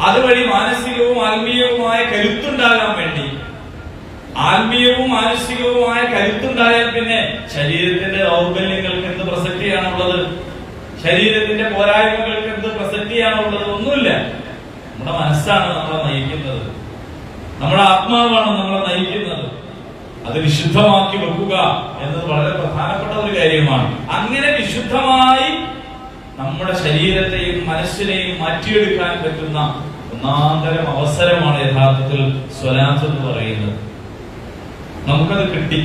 അതുവഴി മാനസികവും ആത്മീയവുമായ കരുത്തുണ്ടാകാൻ വേണ്ടി. ആത്മീയവും മാനസികവുമായ കരുത്തുണ്ടായാൽ പിന്നെ ശരീരത്തിന്റെ ദൗർബല്യങ്ങൾക്ക് എന്ത് പ്രസക്തിയാണുള്ളത്? ശരീരത്തിന്റെ പോരായ്മകൾക്ക് എന്ത് പ്രസക്തിയാണുള്ളത്? ഒന്നുമില്ല. നമ്മുടെ മനസ്സാണ് നമ്മളെ നയിക്കുന്നത്, നമ്മുടെ ആത്മാവാണ് നമ്മളെ നയിക്കുന്നത്. അത് വിശുദ്ധമാക്കി വെക്കുക എന്നത് വളരെ പ്രധാനപ്പെട്ട ഒരു കാര്യമാണ്. അങ്ങനെ വിശുദ്ധമായി നമ്മുടെ ശരീരത്തെയും മനസ്സിനെയും മാറ്റിയെടുക്കാൻ പറ്റുന്ന ഒന്നാന്തരം അവസരമാണ് യഥാർത്ഥത്തിൽ സ്വലാത്ത് എന്ന് പറയുന്നത്. നമുക്കത് കിട്ടി.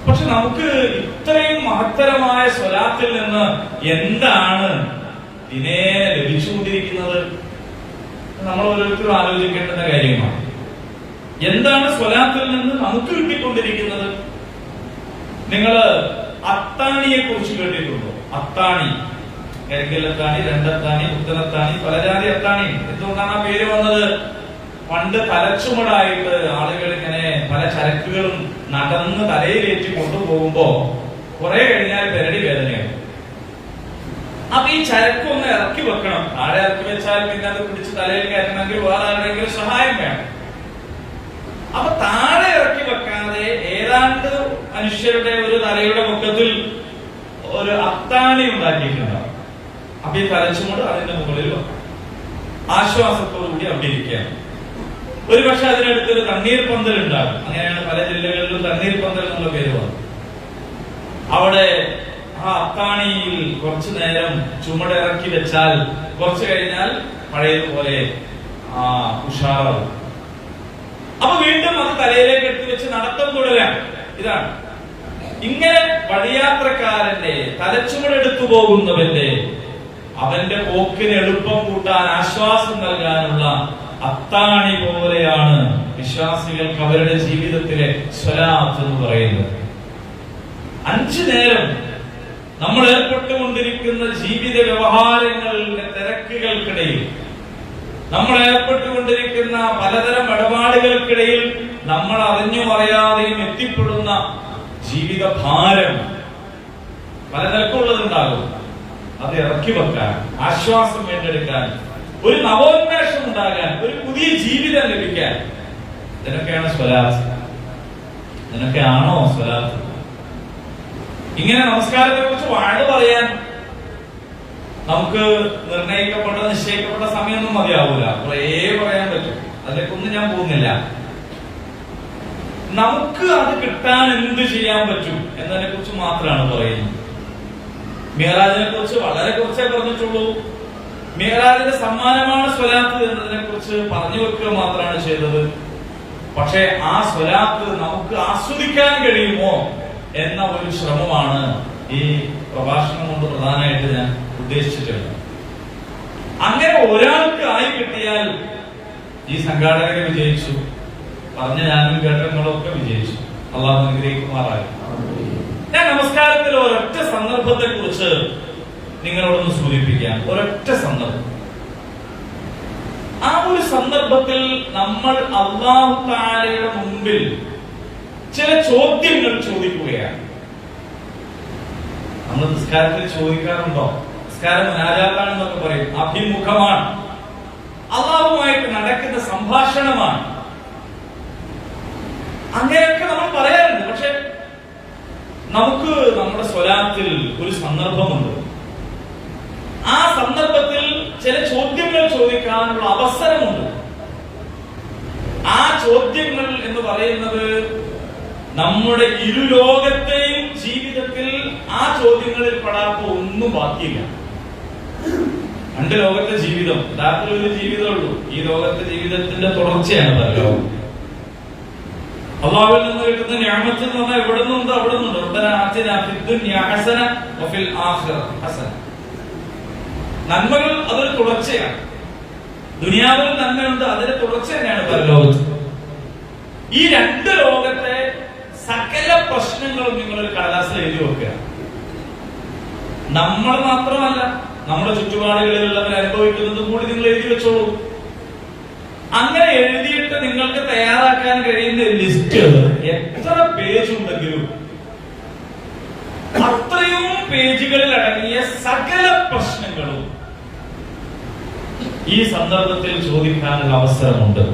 പക്ഷെ നമുക്ക് ഇത്രയും മഹത്തരമായ സ്വലാത്തിൽ നിന്ന് എന്താണ് ദിനേന ലഭിച്ചുകൊണ്ടിരിക്കുന്നത്? നമ്മൾ ഓരോരുത്തരും ആലോചിക്കേണ്ടുന്ന കാര്യമാണ്. എന്താണ് സ്വലാത്തിൽ നിന്ന് നമുക്ക് കിട്ടിക്കൊണ്ടിരിക്കുന്നത്? നിങ്ങൾ അത്താണിയെ കുറിച്ച് കേട്ടിട്ടുണ്ടോ? അത്താണി, കരിങ്കല്ലത്താണി, രണ്ടത്താണി, പുത്തനത്താണി, പലജാതി അത്താണി. എന്തുകൊണ്ടാണ് ആ പേര് വന്നത്? പണ്ട് തലച്ചുമടായിട്ട് ആളുകൾ ഇങ്ങനെ പല ചരക്കുകളും നടന്ന് തലയിലേറ്റി കൊണ്ടുപോകുമ്പോ കുറെ കഴിഞ്ഞാൽ പെരടി വേദനയാണ്. അപ്പൊ ഈ ചരക്കൊന്ന് ഇറക്കി വെക്കണം. താഴെ ഇറക്കി വെച്ചാൽ പിന്നെ അത് പിടിച്ച് തലയിൽ കയറ്റണമെങ്കിൽ വേറെ ആരുടെയെങ്കിലും സഹായം വേണം. അപ്പൊ താഴെ ഇറക്കി വെക്കാതെ ഏതാണ്ട് മനുഷ്യരുടെ ഒരു തലയുടെ മുഖത്തിൽ ഒരു അത്താണി ഉണ്ടാക്കിയിട്ടുണ്ടാവും. അപ്പൊ ഈ തലച്ചുമട് അതിന്റെ മുകളിൽ വെക്കണം. ആശ്വാസത്തോടുകൂടി അവിടെ ഇരിക്കുകയാണ്. ഒരു പക്ഷെ അതിനടുത്തൊരു തണ്ണീർ പന്തൽ ഉണ്ടാകും. അങ്ങനെയാണ് പല ജില്ലകളിലും തണ്ണീർ പന്തൽ എന്നുള്ള പേര് വന്നത്. അവിടെ ആ അത്താണിയിൽ കുറച്ചു നേരം ചുമടിറക്കി വെച്ചാൽ കുറച്ചു കഴിഞ്ഞാൽ പഴയതുപോലെ ഉഷാറാവും. അപ്പൊ വീണ്ടും അത് തലയിലേക്ക് എടുത്തു വെച്ച് നടത്തം തുടരാം. ഇതാണ് ഇങ്ങനെ വഴിയാത്രക്കാരന്റെ തലച്ചുമടെടുത്തു പോകുന്നവന്റെ അവന്റെ പോക്കിന് എളുപ്പം കൂട്ടാൻ ആശ്വാസം നൽകാനുള്ള അത്താണി പോലെയാണ് വിശ്വാസികൾക്ക് അവരുടെ ജീവിതത്തിലെ സ്വലാത്ത് എന്ന് പറയുന്നത്. 5 നേരം നമ്മൾ ഏർപ്പെട്ടുകൊണ്ടിരിക്കുന്ന ജീവിത വ്യവഹാരങ്ങളുടെ തിരക്കുകൾക്കിടയിൽ, നമ്മൾ ഏർപ്പെട്ടുകൊണ്ടിരിക്കുന്ന പലതരം ഇടപാടുകൾക്കിടയിൽ നമ്മൾ അറിഞ്ഞു അറിയാതെയും എത്തിപ്പെടുന്ന ജീവിത ഭാരം പല നിലക്കുള്ളതുണ്ടാകും. അത് ഇറക്കി വെക്കാൻ, ആശ്വാസം വീണ്ടെടുക്കാൻ, ഒരു നവോന്മേഷം ഉണ്ടാകാൻ, ഒരു പുതിയ ജീവിതം ലഭിക്കാൻ, ഇതിനൊക്കെയാണ് സ്വലാത്ത്. ഇതിനൊക്കെയാണോ സ്വലാത്ത്? ഇങ്ങനെ നമസ്കാരത്തെ കുറിച്ച് വാഴ്ന്നു പറയാൻ നമുക്ക് നിർണയിക്കപ്പെട്ട നിശ്ചയിക്കപ്പെട്ട സമയമൊന്നും മതിയാവൂല. കുറേ പറയാൻ പറ്റും. അതിലേക്കൊന്നും ഞാൻ പോകുന്നില്ല. നമുക്ക് അത് കിട്ടാൻ എന്ത് ചെയ്യാൻ പറ്റും എന്നതിനെ കുറിച്ച് മാത്രമാണ് പറയുന്നത്. മിഹ്റാജിനെ കുറിച്ച് വളരെ കുറച്ചേ പറഞ്ഞിട്ടുള്ളൂ. മിഹ്റാജിന്റെ സമ്മാനമാണ് സ്വലാത്ത് എന്നതിനെ കുറിച്ച് പറഞ്ഞു വെക്കുക മാത്രമാണ് ചെയ്തത്. പക്ഷെ ആ സ്വലാത്ത് നമുക്ക് ആസ്വദിക്കാൻ കഴിയുമോ എന്ന ഒരു ശ്രമമാണ് ഈ പ്രഭാഷണം കൊണ്ട് പ്രധാനമായിട്ട് ഞാൻ ഉദ്ദേശിച്ചിട്ടുള്ളത്. അങ്ങനെ ഒരാൾക്ക് ആയി കിട്ടിയാൽ ഈ സംഘാടകരെ വിജയിച്ചു, പറഞ്ഞ ഞാനും കേട്ടങ്ങളൊക്കെ വിജയിച്ചു. അള്ളാഹു അനുഗ്രഹിക്കുമാറായി. ഞാൻ നമസ്കാരത്തിൽ ഒരൊറ്റ സന്ദർഭത്തെ കുറിച്ച് നിങ്ങളോടൊന്ന് സൂചിപ്പിക്കാം. ഒരൊറ്റ സന്ദർഭം. ആ ഒരു സന്ദർഭത്തിൽ നമ്മൾ അല്ലാഹു തആലയുടെ മുമ്പിൽ ചില ചോദ്യങ്ങൾ ചോദിക്കുകയാണ്. നമ്മൾ നിസ്കാരത്തിൽ ചോദിക്കാറുണ്ടോ? നിസ്കാരം മുനാജാത്താണെന്നൊക്കെ പറയും. അഭിമുഖമാണ്, അല്ലാഹുവുമായിട്ട് നടക്കുന്ന സംഭാഷണമാണ്. അങ്ങനെയൊക്കെ നമ്മൾ പറയാറുണ്ട്. പക്ഷെ നമുക്ക് നമ്മുടെ സ്വലാത്തിൽ ഒരു സന്ദർഭമുണ്ട്. ആ സന്ദർഭത്തിൽ ചില ചോദ്യങ്ങൾ ചോദിക്കാനുള്ള അവസരമുണ്ട്. ആ ചോദ്യങ്ങൾ എന്ന് പറയുന്നത് നമ്മുടെ ഇരുലോകത്തെയും ജീവിതത്തിൽ ആ ചോദ്യങ്ങളിൽ പെടാത്ത ഒന്നും ബാക്കിയില്ല. 2 ലോകത്തെ ജീവിതം, യഥാർത്ഥത്തിൽ ഒരു ജീവിതമുള്ളൂ. ഈ ലോകത്തെ ജീവിതത്തിന്റെ തുടർച്ചയാണ് പരലോകം. അള്ളാഹുവിൽ നിന്ന് കിട്ടുന്ന നിഅമത്ത് എന്ന് പറഞ്ഞാൽ ഇവിടെ നിന്നുണ്ട്, അവിടെ നിന്നുണ്ട്. റബ്ബനാ ആതിനാ ഫിദ്ദുനിയാ ഹസന വഫിൽ ആഖിറതി ഹസന. നന്മകൾ അതൊരു തുടർച്ചയാണ്. ദുനിയാവിൽ നന്മയുണ്ട്, അതിന്റെ തുടർച്ച തന്നെയാണ് പരലോകത്ത്. ഈ 2 ലോകത്തെ സകല പ്രശ്നങ്ങളും നിങ്ങളൊരു കടലാസിൽ എഴുതി വെക്കുക. നമ്മൾ മാത്രമല്ല, നമ്മുടെ ചുറ്റുപാടുകളിലുള്ളവർ അനുഭവിക്കുന്നതും കൂടി നിങ്ങൾ എഴുതി വെച്ചോളൂ. അങ്ങനെ എഴുതിയിട്ട് നിങ്ങൾക്ക് തയ്യാറാക്കാൻ കഴിയുന്ന ലിസ്റ്റ് എത്ര പേജ് ഉണ്ടെങ്കിലും അത്രയും പേജുകളിൽ അടങ്ങിയ സകല പ്രശ്നങ്ങളും ഈ സന്ദർഭത്തിൽ ചോദിക്കാനുള്ള അവസരമുണ്ട്.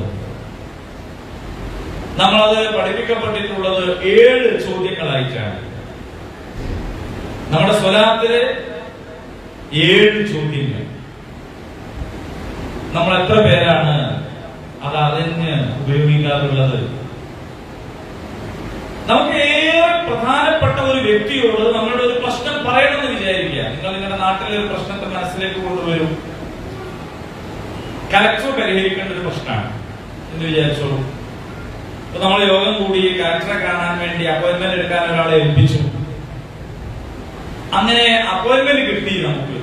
നമ്മളത് പഠിപ്പിക്കപ്പെട്ടിട്ടുള്ളത് 7 ചോദ്യങ്ങളായിട്ടാണ്. നമ്മുടെ സ്വലാത്തിലെ 7 ചോദ്യങ്ങൾ. നമ്മൾ എത്ര പേരാണ് അത് അറിഞ്ഞ് ഉപയോഗിക്കാറുള്ളത്? നമുക്ക് ഏറെ പ്രധാനപ്പെട്ട ഒരു വ്യക്തിയോട് നമ്മളുടെ ഒരു പ്രശ്നം പറയണമെന്ന് വിചാരിക്കുക. നിങ്ങൾ നിങ്ങളുടെ നാട്ടിലെ ഒരു പ്രശ്നത്തെ മനസ്സിലേക്ക് കൊണ്ടുവരും. കലക്ടർ പരിഹരിക്കേണ്ട ഒരു പ്രശ്നമാണ് എന്ന് വിചാരിച്ചോളൂ. ഇപ്പൊ നമ്മൾ യോഗം കൂടി കലക്ടറെ കാണാൻ വേണ്ടി അപ്പോയിന്റ്മെന്റ് എടുക്കാൻ ഒരാളെ ഏൽപ്പിച്ചു. അങ്ങനെ അപ്പോയിന്റ്മെന്റ് കിട്ടി. നമുക്ക്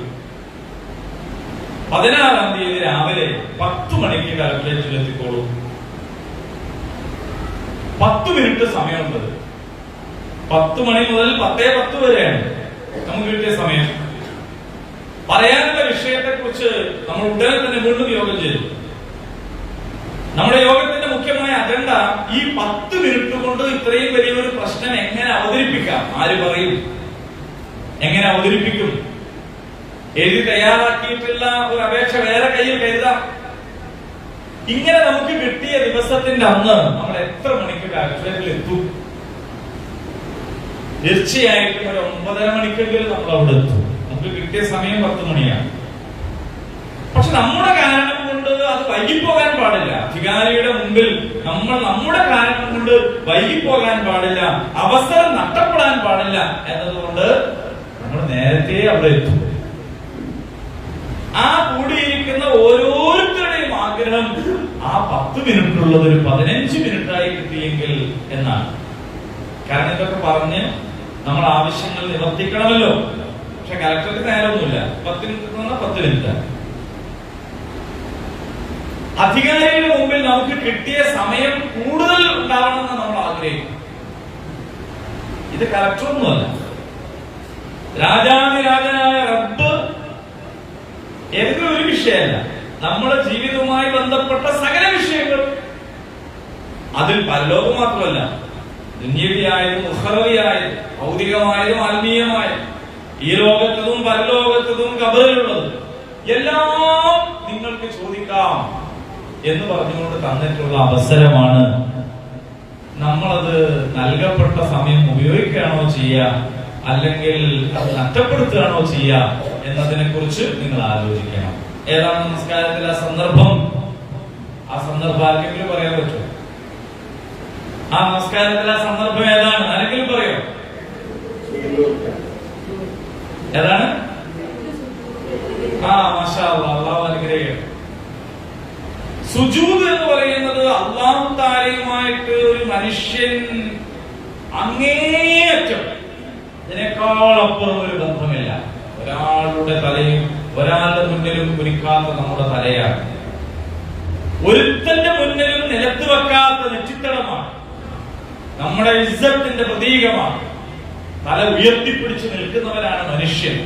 16-ാം തീയതി രാവിലെ 10 മണിക്ക് കലക്ടറേറ്റിൽ എത്തിക്കോളൂ. 10 മിനിറ്റ് സമയമുണ്ട്. 10 മണി മുതൽ 10:10 വരെയാണ് നമുക്ക് കിട്ടിയ സമയം. പറയാനുള്ള വിഷയത്തെ കുറിച്ച് നമ്മൾ ഉടനെ തന്നെ വീണ്ടും യോഗം ചെയ്തു. നമ്മുടെ യോഗത്തിന്റെ മുഖ്യമായ അജണ്ട ഈ 10 മിനിറ്റ് കൊണ്ട് ഇത്രയും വലിയൊരു പ്രശ്നം എങ്ങനെ അവതരിപ്പിക്കാം, ആര് പറയും, എങ്ങനെ അവതരിപ്പിക്കും, എഴുതി തയ്യാറാക്കിയിട്ടുള്ള ഒരു അപേക്ഷ വേറെ കയ്യിൽ കരുതാം. ഇങ്ങനെ നമുക്ക് കിട്ടിയ ദിവസത്തിന്റെ അന്ന് നമ്മൾ എത്ര മണിക്ക് കലക്ടറേറ്റിൽ എത്തും? തീർച്ചയായിട്ടും ഒരു 9:30 മണിക്കെങ്കിലും നമ്മൾ അവിടെ എത്തും. നമുക്ക് കിട്ടിയ സമയം 10 മണിയാണ്. പക്ഷെ നമ്മുടെ കാരണം കൊണ്ട് അത് വൈകിപ്പോകാൻ പാടില്ല. അധികാരിയുടെ മുമ്പിൽ നമ്മൾ നമ്മുടെ കാരണം കൊണ്ട് വൈകിപ്പോകാൻ പാടില്ല, അവസരം നഷ്ടപ്പെടാൻ പാടില്ല എന്നതുകൊണ്ട് നമ്മൾ നേരത്തെ അവിടെ എത്തും. ആ കൂടിയിരിക്കുന്ന ഓരോരുത്തരുടെയും ആഗ്രഹം ആ 10 മിനിറ്റുള്ളത് ഒരു 15 മിനിറ്റായി കിട്ടിയെങ്കിൽ എന്നാണ്. കാരണം ഇതൊക്കെ പറഞ്ഞ് നമ്മൾ ആവശ്യങ്ങൾ നിവർത്തിക്കണമല്ലോ. പക്ഷെ കലക്ടർക്ക് നേരമൊന്നുമില്ല. 10 മിനിറ്റ് 10 മിനിറ്റ്. അധികാരിയുടെ മുമ്പിൽ നമുക്ക് കിട്ടിയ സമയം കൂടുതൽ ഉണ്ടാവണമെന്ന് നമ്മൾ ആഗ്രഹിക്കും. ഇത് കലക്ടറൊന്നുമല്ല, രാജാതിരാജനായ റബ്ബ് ഏതെങ്കിലും ഒരു വിഷയമല്ല, നമ്മുടെ ജീവിതവുമായി ബന്ധപ്പെട്ട സകല വിഷയങ്ങൾ, അതിൽ പരലോകം മാത്രമല്ല, ദുന്യവിയായതും ഉഖറവിയായതും ഭൗതികമായതും ആത്മീയമായതും ഈ ലോകത്തതും പരലോകത്തതും ഖബറിലുള്ളതും എല്ലാം നിങ്ങൾക്ക് ചോദിക്കാം എന്ന് പറഞ്ഞുകൊണ്ട് തന്നിട്ടുള്ള അവസരമാണ്. നമ്മളത് നൽകപ്പെട്ട സമയം ഉപയോഗിക്കുകയാണോ ചെയ്യുക, അല്ലെങ്കിൽ അത് നഷ്ടപ്പെടുത്തുകയാണോ ചെയ്യുക എന്നതിനെ കുറിച്ച് നിങ്ങൾ ആലോചിക്കണം. ഏതാണ് നമസ്കാരത്തിലെ ആ സന്ദർഭം? ആ സന്ദർഭം ആർക്കെങ്കിലും പറയാൻ പറ്റുമോ? ആ നമസ്കാരത്തിലെ ആ സന്ദർഭം ഏതാണ്? ആരെങ്കിലും പറയോ? ഏതാണ്? മാഷാ അല്ലാഹ്, അല്ലാഹു അനുഗ്രഹിക്കട്ടെ. സുജൂദ് എന്ന് പറയുന്നത് അല്ലാഹു തആലയുമായിട്ട് ഒരു മനുഷ്യൻ അങ്ങേയറ്റം ഇതിനേക്കാൾ അപ്പുറം ഒരു ബന്ധമില്ല. ഒരാളുടെ തലയും ഒരാളുടെ മുന്നിലും കുനിക്കാത്ത നമ്മുടെ തലയാണ്. ഒരുത്തന്റെ മുന്നിലും നിലത്ത് വെക്കാത്ത നെറ്റിത്തടമാണ്. നമ്മുടെ ഇസ്സത്തിന്റെ പ്രതീകമാണ്. തല ഉയർത്തിപ്പിടിച്ച് നിൽക്കുന്നവരാണ് മനുഷ്യൻ.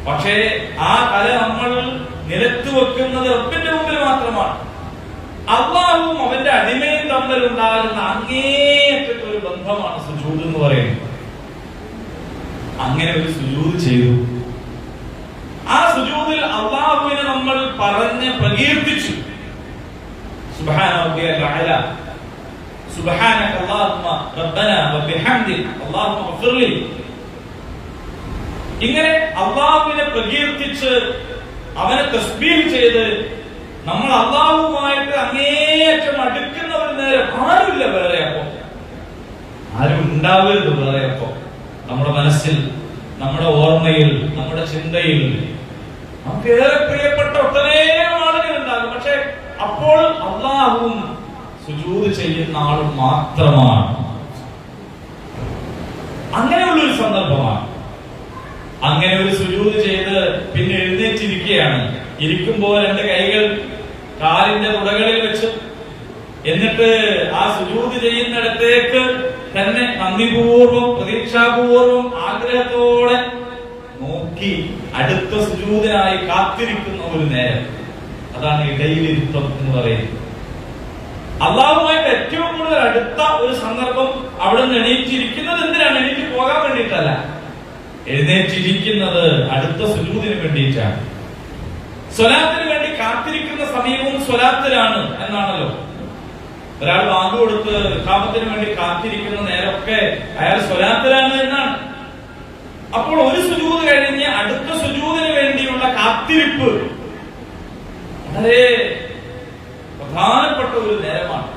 പക്ഷേ ആ തല നമ്മൾ നിലത്ത് വെക്കുന്നത് റബ്ബിന്റെ മുമ്പിൽ മാത്രമാണ്. അല്ലാഹുവും അവന്റെ അടിമയും തമ്മിൽ ഉണ്ടാകുന്ന അങ്ങേയറ്റത്തെ ഒരു ബന്ധമാണ് സുജൂദ് എന്ന് പറയുന്നത്. അങ്ങനെ ഒരു സുജൂദ് ചെയ്തു. ആ സുജൂദിൽ അല്ലാഹുവിനെ നമ്മൾ പറഞ്ഞ് പ്രകീർത്തിച്ചു. സുബ്ഹാന റബ്ബിയൽ അഅല, സുബ്ഹാനക അല്ലാഹുമ്മ റബ്ബന വബിഹംദിക അല്ലാഹുമ്മ ഗഫിർലി. ഇങ്ങനെ അല്ലാഹുവിനെ പ്രകീർത്തിച്ച് അവനെ തസ്ബീഹ് ചെയ്ത് നമ്മൾ അല്ലാഹുവുമായിട്ട് അങ്ങേയറ്റം അടുക്കുന്ന ഒരു നേരം ആരുമില്ല വേറെ. അപ്പോ ആരും ഉണ്ടാവരുത് വേറെ. അപ്പോ നമ്മുടെ മനസ്സിൽ, നമ്മുടെ ഓർമ്മയിൽ, നമ്മുടെ ചിന്തയിൽ നമുക്ക് ഏറെ പ്രിയപ്പെട്ട ഒട്ടനേകം ആളുകൾ ഉണ്ടാകും. പക്ഷെ അപ്പോൾ അല്ലാഹുവും സുജൂദ് ചെയ്യുന്ന ആളും മാത്രമാണ്. അങ്ങനെയുള്ളൊരു സന്ദർഭമാണ്. അങ്ങനെ ഒരു സുജൂദ് ചെയ്ത് പിന്നെ എഴുന്നേറ്റിരിക്കുകയാണ്. ഇരിക്കുമ്പോൾ 2 കൈകൾ കാലിന്റെ തുടകളിൽ വെച്ച്, എന്നിട്ട് ആ സുജൂദ് ചെയ്യുന്നിടത്തേക്ക് തന്നെ നന്ദിപൂർവ്വം, പ്രതീക്ഷാപൂർവ്വം, ആഗ്രഹത്തോടെ നോക്കി അടുത്ത സുജൂദിനായി കാത്തിരിക്കുന്ന ഒരു നേരം. അതാണ് ഇടയിലിരുത്തം എന്ന് പറയുന്നത്. അല്ലാഹുമായിട്ട് ഏറ്റവും കൂടുതൽ അടുത്ത ഒരു സന്ദർഭം. അവിടെ നിന്ന് എണീറ്റിരിക്കുന്നത് എന്തിനാണ്? എണീറ്റ് പോകാൻ വേണ്ടിയിട്ടല്ല. എഴുന്നേറ്റിരിക്കുന്നത് അടുത്ത സുജൂദിന് വേണ്ടിയിട്ടാണ്. സ്വലാത്തിന് വേണ്ടി കാത്തിരിക്കുന്ന സമയവും സ്വലാത്തിലാണ് എന്നാണല്ലോ. ഒരാൾ വാങ്ങു കൊടുത്ത് ഇഖാമത്തിന് വേണ്ടി കാത്തിരിക്കുന്ന നേരമൊക്കെ അയാൾ സ്വലാത്തിലാണ് എന്നാണ്. അപ്പോൾ ഒരു സുജൂദ് കഴിഞ്ഞ് അടുത്ത സുജൂദിന് വേണ്ടിയുള്ള കാത്തിരിപ്പ് വളരെ പ്രധാനപ്പെട്ട ഒരു നേരമാണ്.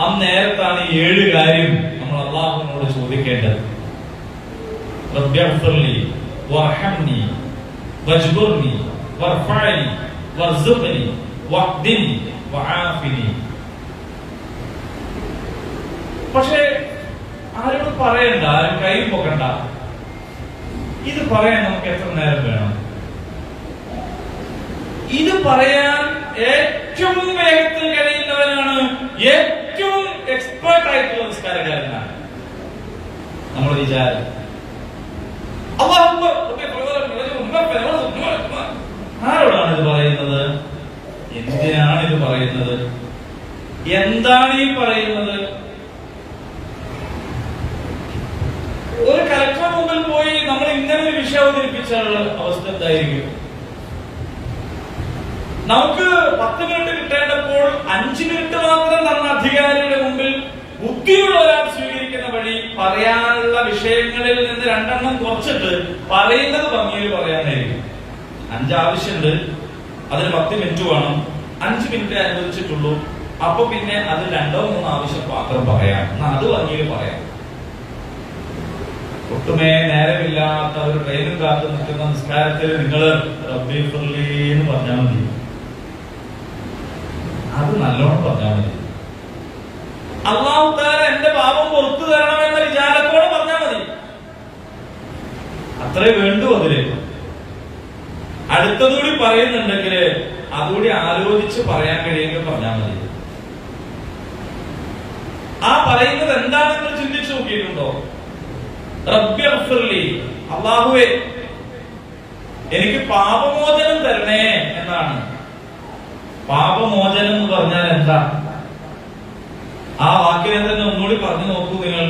ആ നേരത്താണ് 7 കാര്യം നമ്മൾ അല്ലാഹുവിനോട് ചോദിക്കേണ്ടത്. റബ്ബിഗ്ഫിർലി വർഹംനി വജ്ബുർനി വർഫഅനി വർസുഖ്നി വഹ്ദിനി വആഫിനി. പക്ഷേ ആരോട് പറയണ്ട, ആരും കൈ പൊക്കണ്ട. ഇത് പറയാൻ നമുക്ക് എത്ര നേരം വേണം? ഇത് പറയാൻ ഏറ്റവും വേഗത്തിൽ കഴിയുന്നവനാണ് ഏറ്റവും എക്സ്പേർട്ട് ആയിട്ടുള്ള നിസ്കാരക്കാരനാണ് നമ്മൾ വിചാരം. ആരോടാണ് ഇത് പറയുന്നത്? എന്തിനാണ് ഇത് പറയുന്നത്? എന്താണ് ഈ പറയുന്നത്? ഒരു കലക്ടർ മുമ്പിൽ പോയി നമ്മൾ ഇങ്ങനെ ഒരു വിഷയം അവതരിപ്പിച്ചാലുള്ള അവസ്ഥ എന്തായിരിക്കും? നമുക്ക് 10 മിനിറ്റ് കിട്ടേണ്ടപ്പോൾ 5 മിനിറ്റ് മാത്രം തന്ന അധികാരിയുടെ മുമ്പിൽ ബുദ്ധിയുള്ള ഒരാൾ സ്വീകരിക്കുന്ന വഴി പറയാനുള്ള വിഷയങ്ങളിൽ നിന്ന് 2 എണ്ണം കുറച്ചിട്ട് പറയുന്നത് ഭംഗിയിൽ പറയാനായിരിക്കും. 5 ആവശ്യമുണ്ട്, അതിന് 10 മിനിറ്റ് വേണം, 5 മിനിറ്റ് അനുവദിച്ചിട്ടുള്ളൂ. അപ്പൊ പിന്നെ അത് 2 or 3 ആവശ്യം മാത്രം പറയാം, അത് ഭംഗിയിൽ പറയാം. ഒട്ടുമേ നേരമില്ലാത്ത ഒരു ട്രെയിനും കാത്തു നിൽക്കുന്ന നിസ്കാരത്തിൽ നിങ്ങൾ റബ്ബി ഫിർലി എന്ന് പറഞ്ഞാൽ മതി. അത് നല്ലോണം പറഞ്ഞാൽ മതി. അല്ലാഹു തആല എന്റെ പാപം പുറത്തു തരണമെന്ന വിചാരത്തോടെ പറഞ്ഞാൽ മതി. അത്രേ വേണ്ടു. അതില് അടുത്തതുകൂടി പറയുന്നുണ്ടെങ്കിൽ അതുകൂടി ആലോചിച്ച് പറയാൻ കഴിയുമെങ്കിൽ പറഞ്ഞാൽ മതി. ആ പറയുന്നത് എന്താണെന്ന് ചിന്തിച്ചു നോക്കിയിട്ടുണ്ടോ? റബ്ബി ഗ്ഫിർലി, അല്ലാഹുവേ എനിക്ക് പാപമോചനം തരണേ എന്നാണ്. പാപമോചനം എന്ന് പറഞ്ഞാൽ എന്താ? ആ വാക്കിനെ തന്നെ ഒന്നുകൂടി പറഞ്ഞു നോക്കൂ നിങ്ങൾ.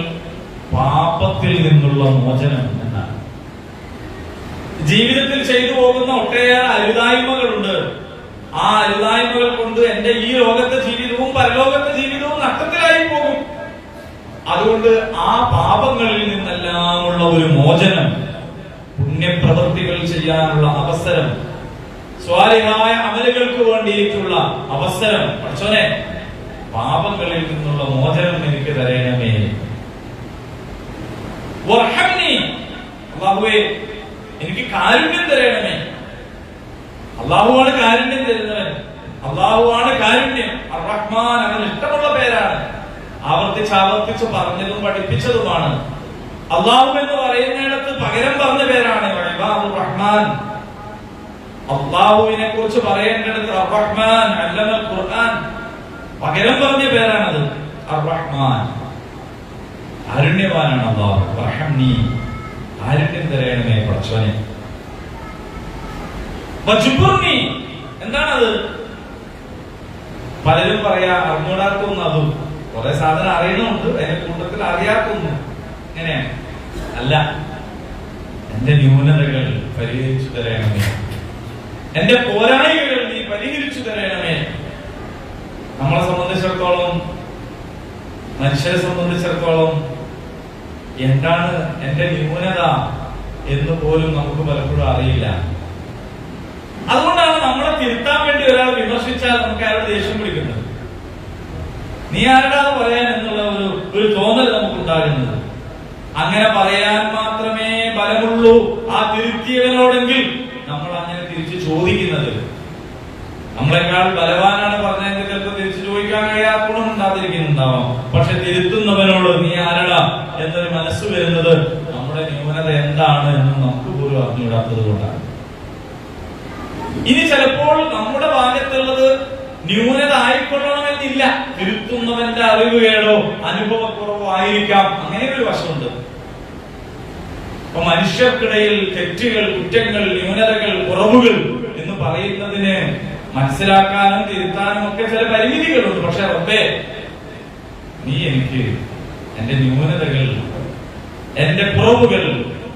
പാപത്തിൽ നിന്നുള്ള മോചനം എന്നാണ്. ജീവിതത്തിൽ ചെയ്തു പോകുന്ന ഒട്ടേറെ അരുതായ്മകളുണ്ട്. ആ അരുതായ്മകൾ കൊണ്ട് എന്റെ ഈ ലോകത്തെ ജീവിതവും പരലോകത്തെ ജീവിതവും നഷ്ടത്തിലായി പോകും. അതുകൊണ്ട് ആ പാപങ്ങളിൽ നിന്നെല്ലാമുള്ള ഒരു മോചനം, പുണ്യപ്രവൃത്തികൾ ചെയ്യാനുള്ള അവസരം, സ്വാലിഹായ അമലുകൾക്ക് വേണ്ടിയിട്ടുള്ള അവസരം, പഠിച്ചോനെ പാപങ്ങളിൽ നിന്നുള്ള മോചനം എനിക്ക് തരണമേ. വർഹംനി, അല്ലാഹുവേ എനിക്ക് കാരുണ്യം തരണമേ. അല്ലാഹുവാണ് കാരുണ്യം തരുന്നവൻ. അല്ലാഹുവാണ് കാരുണ്യം. അർ-റഹ്മാൻ അവന് ഇഷ്ടമുള്ള പേരാണ്. ആവർത്തിച്ച് പറഞ്ഞതും പഠിപ്പിച്ചതുമാണ്. അല്ലാഹു എന്ന് പറയുന്നിടത്ത് പകരം പറഞ്ഞ പേരാണ് റഹ്മാൻ. അല്ലാഹുവിനെ കുറിച്ച് പറയേണ്ടിടത്ത് അർ-റഹ്മാൻ അല്ലമൽ ഖുർആൻ, പകരം പറഞ്ഞ പേരാണത്. അർ-റഹ്മാൻ കാരുണ്യവാനാണ് അല്ലാഹു. റഹംനി, കാരുണ്യം തരണമേ പടച്ചോനെ. വജ്ബുർനി, എന്താണത്? പലരും പറയാ അറിഞ്ഞൂടാത്തൊന്നും. അതും കുറെ സാധനം അറിയണമുണ്ട്, അതിന്റെ കൂട്ടത്തിൽ അറിയാത്തൊന്നും. എങ്ങനെയാണ്? അല്ല, എന്റെ ന്യൂനതകൾ പരിഹരിച്ചു തരണമേ, എന്റെ പോരായ്മകൾ നീ പരിഹരിച്ചു തരണമേ. നമ്മളെ സംബന്ധിച്ചിടത്തോളം, മനുഷ്യരെ സംബന്ധിച്ചിടത്തോളം എന്താണ് എന്റെ ന്യൂനത എന്ന് പോലും നമുക്ക് പലപ്പോഴും അറിയില്ല. അതുകൊണ്ടാണ് നമ്മളെ തിരുത്താൻ വേണ്ടി ഒരാൾ വിമർശിച്ചാൽ നമുക്ക് അയാളുടെ ദേഷ്യം പിടിക്കുന്നത്. നീ ആരുടാന്ന് പറയാൻ എന്നുള്ള ഒരു തോന്നൽ നമുക്കുണ്ടാകുന്നത്. അങ്ങനെ പറയാൻ മാത്രമേ ബലമുള്ളൂ ആ തിരുത്തിയവനോടെങ്കിൽ നമ്മൾ അങ്ങനെ തിരിച്ചു ചോദിക്കുന്നത്. നമ്മളെക്കാൾ ബലവാനാണ് പറഞ്ഞതെങ്കിൽ ചിലപ്പോൾ തിരിച്ചു ചോദിക്കാൻ കഴിയാത്ത ഗുണമുണ്ടാതിരിക്കുന്നുണ്ടാവാം. പക്ഷെ തിരുത്തുന്നവനോട് നീ ആരടാ എന്നൊരു മനസ്സ് വരുന്നത് നമ്മുടെ ന്യൂനത എന്താണ് എന്ന് നമുക്ക് പോലും അറിഞ്ഞുകൂടാത്തത് കൊണ്ടാണ്. ഇനി ചിലപ്പോൾ നമ്മുടെ ഭാഗത്തുള്ളത് ന്യൂനത ആയിക്കൊള്ളണമെന്നില്ല. തിരുത്തുന്നവന്റെ അറിവുകേടോ അനുഭവക്കുറവോ ആയിരിക്കാം. അങ്ങനെ ഒരു വശമുണ്ട്. അപ്പൊ മനുഷ്യർക്കിടയിൽ തെറ്റുകൾ, കുറ്റങ്ങൾ, ന്യൂനതകൾ, കുറവുകൾ എന്ന് പറയുന്നതിന് മനസ്സിലാക്കാനും തിരുത്താനും ഒക്കെ ചില പരിമിതികളുണ്ട്. പക്ഷെ റബ്ബേ, നീ എനിക്ക് എന്റെ ന്യൂനതകൾ, എന്റെ കുറവുകൾ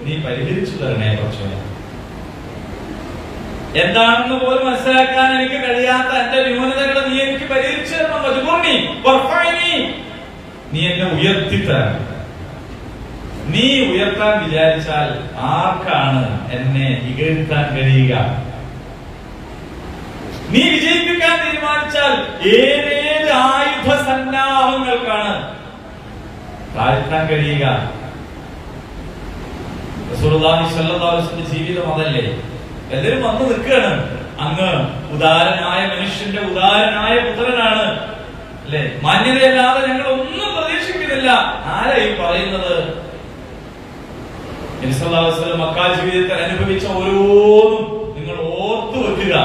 നീ പരിഹരിച്ചു തരണേ പക്ഷേ. എന്താണെന്ന് പോലും മനസ്സിലാക്കാൻ എനിക്ക് കഴിയാത്ത എന്റെ ന്യൂനതകൾ നീ എനിക്ക് പരിഹരിച്ചു തരണം. വജ്ബുർനി വർഫഅനി, നീ എന്നെ ഉയർത്തിത്തരണം. നീ ഉയർത്താൻ വിചാരിച്ചാൽ ആർക്കാണ് എന്നെ ഇകഴ്ത്താൻ കഴിയുക? നീ വിജയിപ്പിക്കാൻ തീരുമാനിച്ചാൽ ഏതേത് ആയുധ സന്നാഹങ്ങൾക്കാണ് താഴ്ത്താൻ കഴിയുക? റസൂലുള്ളാഹി സ്വല്ലല്ലാഹു അലൈഹി വസല്ലം ജീവിതം അതല്ലേ? എല്ലാവരും വന്നു നിൽക്കുകയാണ്. അങ്ങ് ഉദാരനായ മനുഷ്യന്റെ ഉദാരനായ പുത്രനാണ് അല്ലെ? മാന്യതയല്ലാതെ ഞങ്ങൾ ഒന്നും പ്രതീക്ഷിക്കുന്നില്ല. ആരാ ഈ പറയുന്നത്? നബി സല്ലല്ലാഹു അലൈഹി വസല്ലം മക്ക ജീവിതത്തിൽ അനുഭവിച്ച ഓരോന്നും നിങ്ങൾ ഓർത്തു വെക്കുക.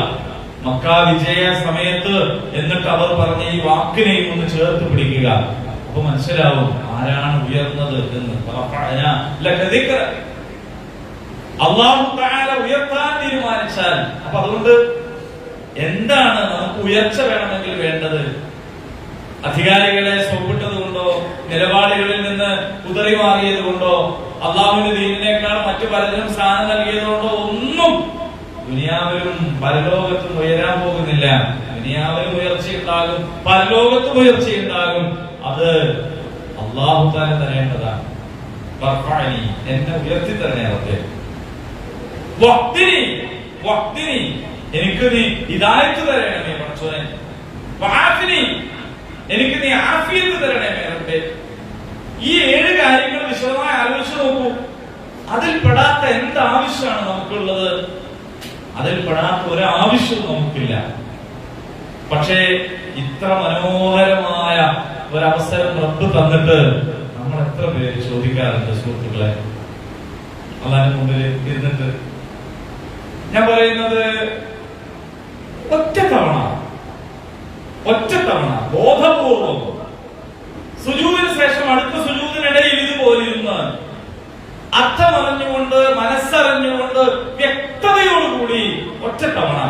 മക്ക വിജയ സമയത്ത് എന്നിട്ട് അവർ പറഞ്ഞ ഈ വാക്കിനെയും ഒന്ന് ചേർത്ത് പിടിക്കുക. അപ്പൊ മനസ്സിലാവും ആരാണ് ഉയർന്നത് എന്ന്. അല്ലാഹു തആല ഉയർത്താൻ തീരുമാനിച്ചാൽ, അപ്പൊ അതുകൊണ്ട് എന്താണ് നമുക്ക് ഉയർച്ച വേണമെങ്കിൽ വേണ്ടത്? അധികാരികളെ സോപ്പിട്ടത് കൊണ്ടോ, നിലപാടുകളിൽ നിന്ന് കുതറി മാറിയത് കൊണ്ടോ, അള്ളാഹുവിന്റെ ദീനിനേക്കാൾ മറ്റു പലതിനും സ്ഥാനം നൽകിയത് കൊണ്ടോ ഒന്നും ദുനിയാവിലും പരലോകത്തും ഉയരാൻ പോകുന്നില്ല. ദുനിയാവിലും ഉയർച്ചയുണ്ടാകും, പരലോകത്തും ഉയർച്ചയുണ്ടാകും. അത് അല്ലാഹു തആല തരേണ്ടതാണ്. എന്നെ ഉയർത്തി തരണേ റബ്ബേ. വഖ്തിനി, എനിക്ക് നീ ഹിദായത്ത് തരണമേ പടച്ചോനെ. വആഫിനി, എനിക്ക് നീ ആഫിയത്ത് തരണമേ റബ്ബേ. ഈ 7 കാര്യങ്ങൾ വിശദമായി ആലോചിച്ച് നോക്കൂ. അതിൽ പെടാത്ത എന്ത് ആവശ്യമാണ് നമുക്കുള്ളത്? അതിൽ പെടാത്ത ഒരാവശ്യവും നമുക്കില്ല. പക്ഷേ ഇത്ര മനോഹരമായ ഒരവസരം റബ്ബ് തന്നിട്ട് നമ്മൾ എത്ര പേര് ചോദിക്കാറുണ്ട് സുഹൃത്തുക്കളെ, അല്ലാഹുവിന്റെ മുമ്പിൽ ഇരുന്നിട്ട്? ഞാൻ പറയുന്നത് ഒറ്റ തവണ ബോധപൂർവം സുജൂദിന് ശേഷം അടുത്ത സുജൂദിനിടയിൽ ഇതുപോലിരുന്ന് അർത്ഥമറിഞ്ഞുകൊണ്ട് മനസ്സറിഞ്ഞുകൊണ്ട് വ്യക്തതയോടുകൂടി ഒറ്റ തവണ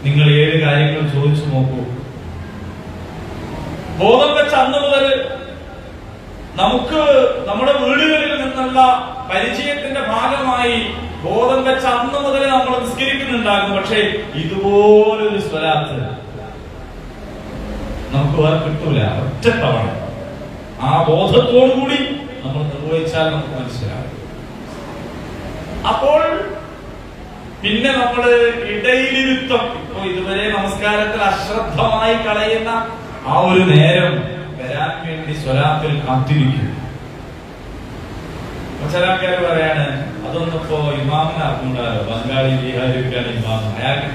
നിങ്ങൾ 7 കാര്യങ്ങൾ ചോദിച്ചു നോക്കൂ. ബോധം വെച്ച അന്ന് മുതൽ നമുക്ക് നമ്മുടെ വീടുകളിൽ നിന്നുള്ള പരിചയത്തിന്റെ ഭാഗമായി ബോധം വെച്ച അന്ന് മുതൽ നമ്മൾ നിസ്കരിക്കുന്നുണ്ടാകും. പക്ഷേ ഇതുപോലൊരു സ്വലാത്ത് നമുക്ക് വേറെ കിട്ടൂല. ഒറ്റ തവണ ആ ബോധത്തോടുകൂടി നമ്മൾ നിർവഹിച്ചാൽ നമുക്ക് മനസ്സിലാകും. അപ്പോൾ പിന്നെ നമ്മള് ഇടയിലിരുത്തം, ഇപ്പൊ ഇതുവരെ നമസ്കാരത്തിൽ അശ്രദ്ധമായി കളയുന്ന ആ ഒരു നേരം വരാൻ വേണ്ടി സ്വലാത്തിൽ കാത്തിരിക്കും. ചില ആൾക്കാർ പറയാണ്, അതൊന്നും ഇപ്പോ ഇമാമിനെ അറിഞ്ഞൂടാലോ, ബംഗാളി ബീഹാരിക്കാണ് ഇമാം, അയാൾക്ക്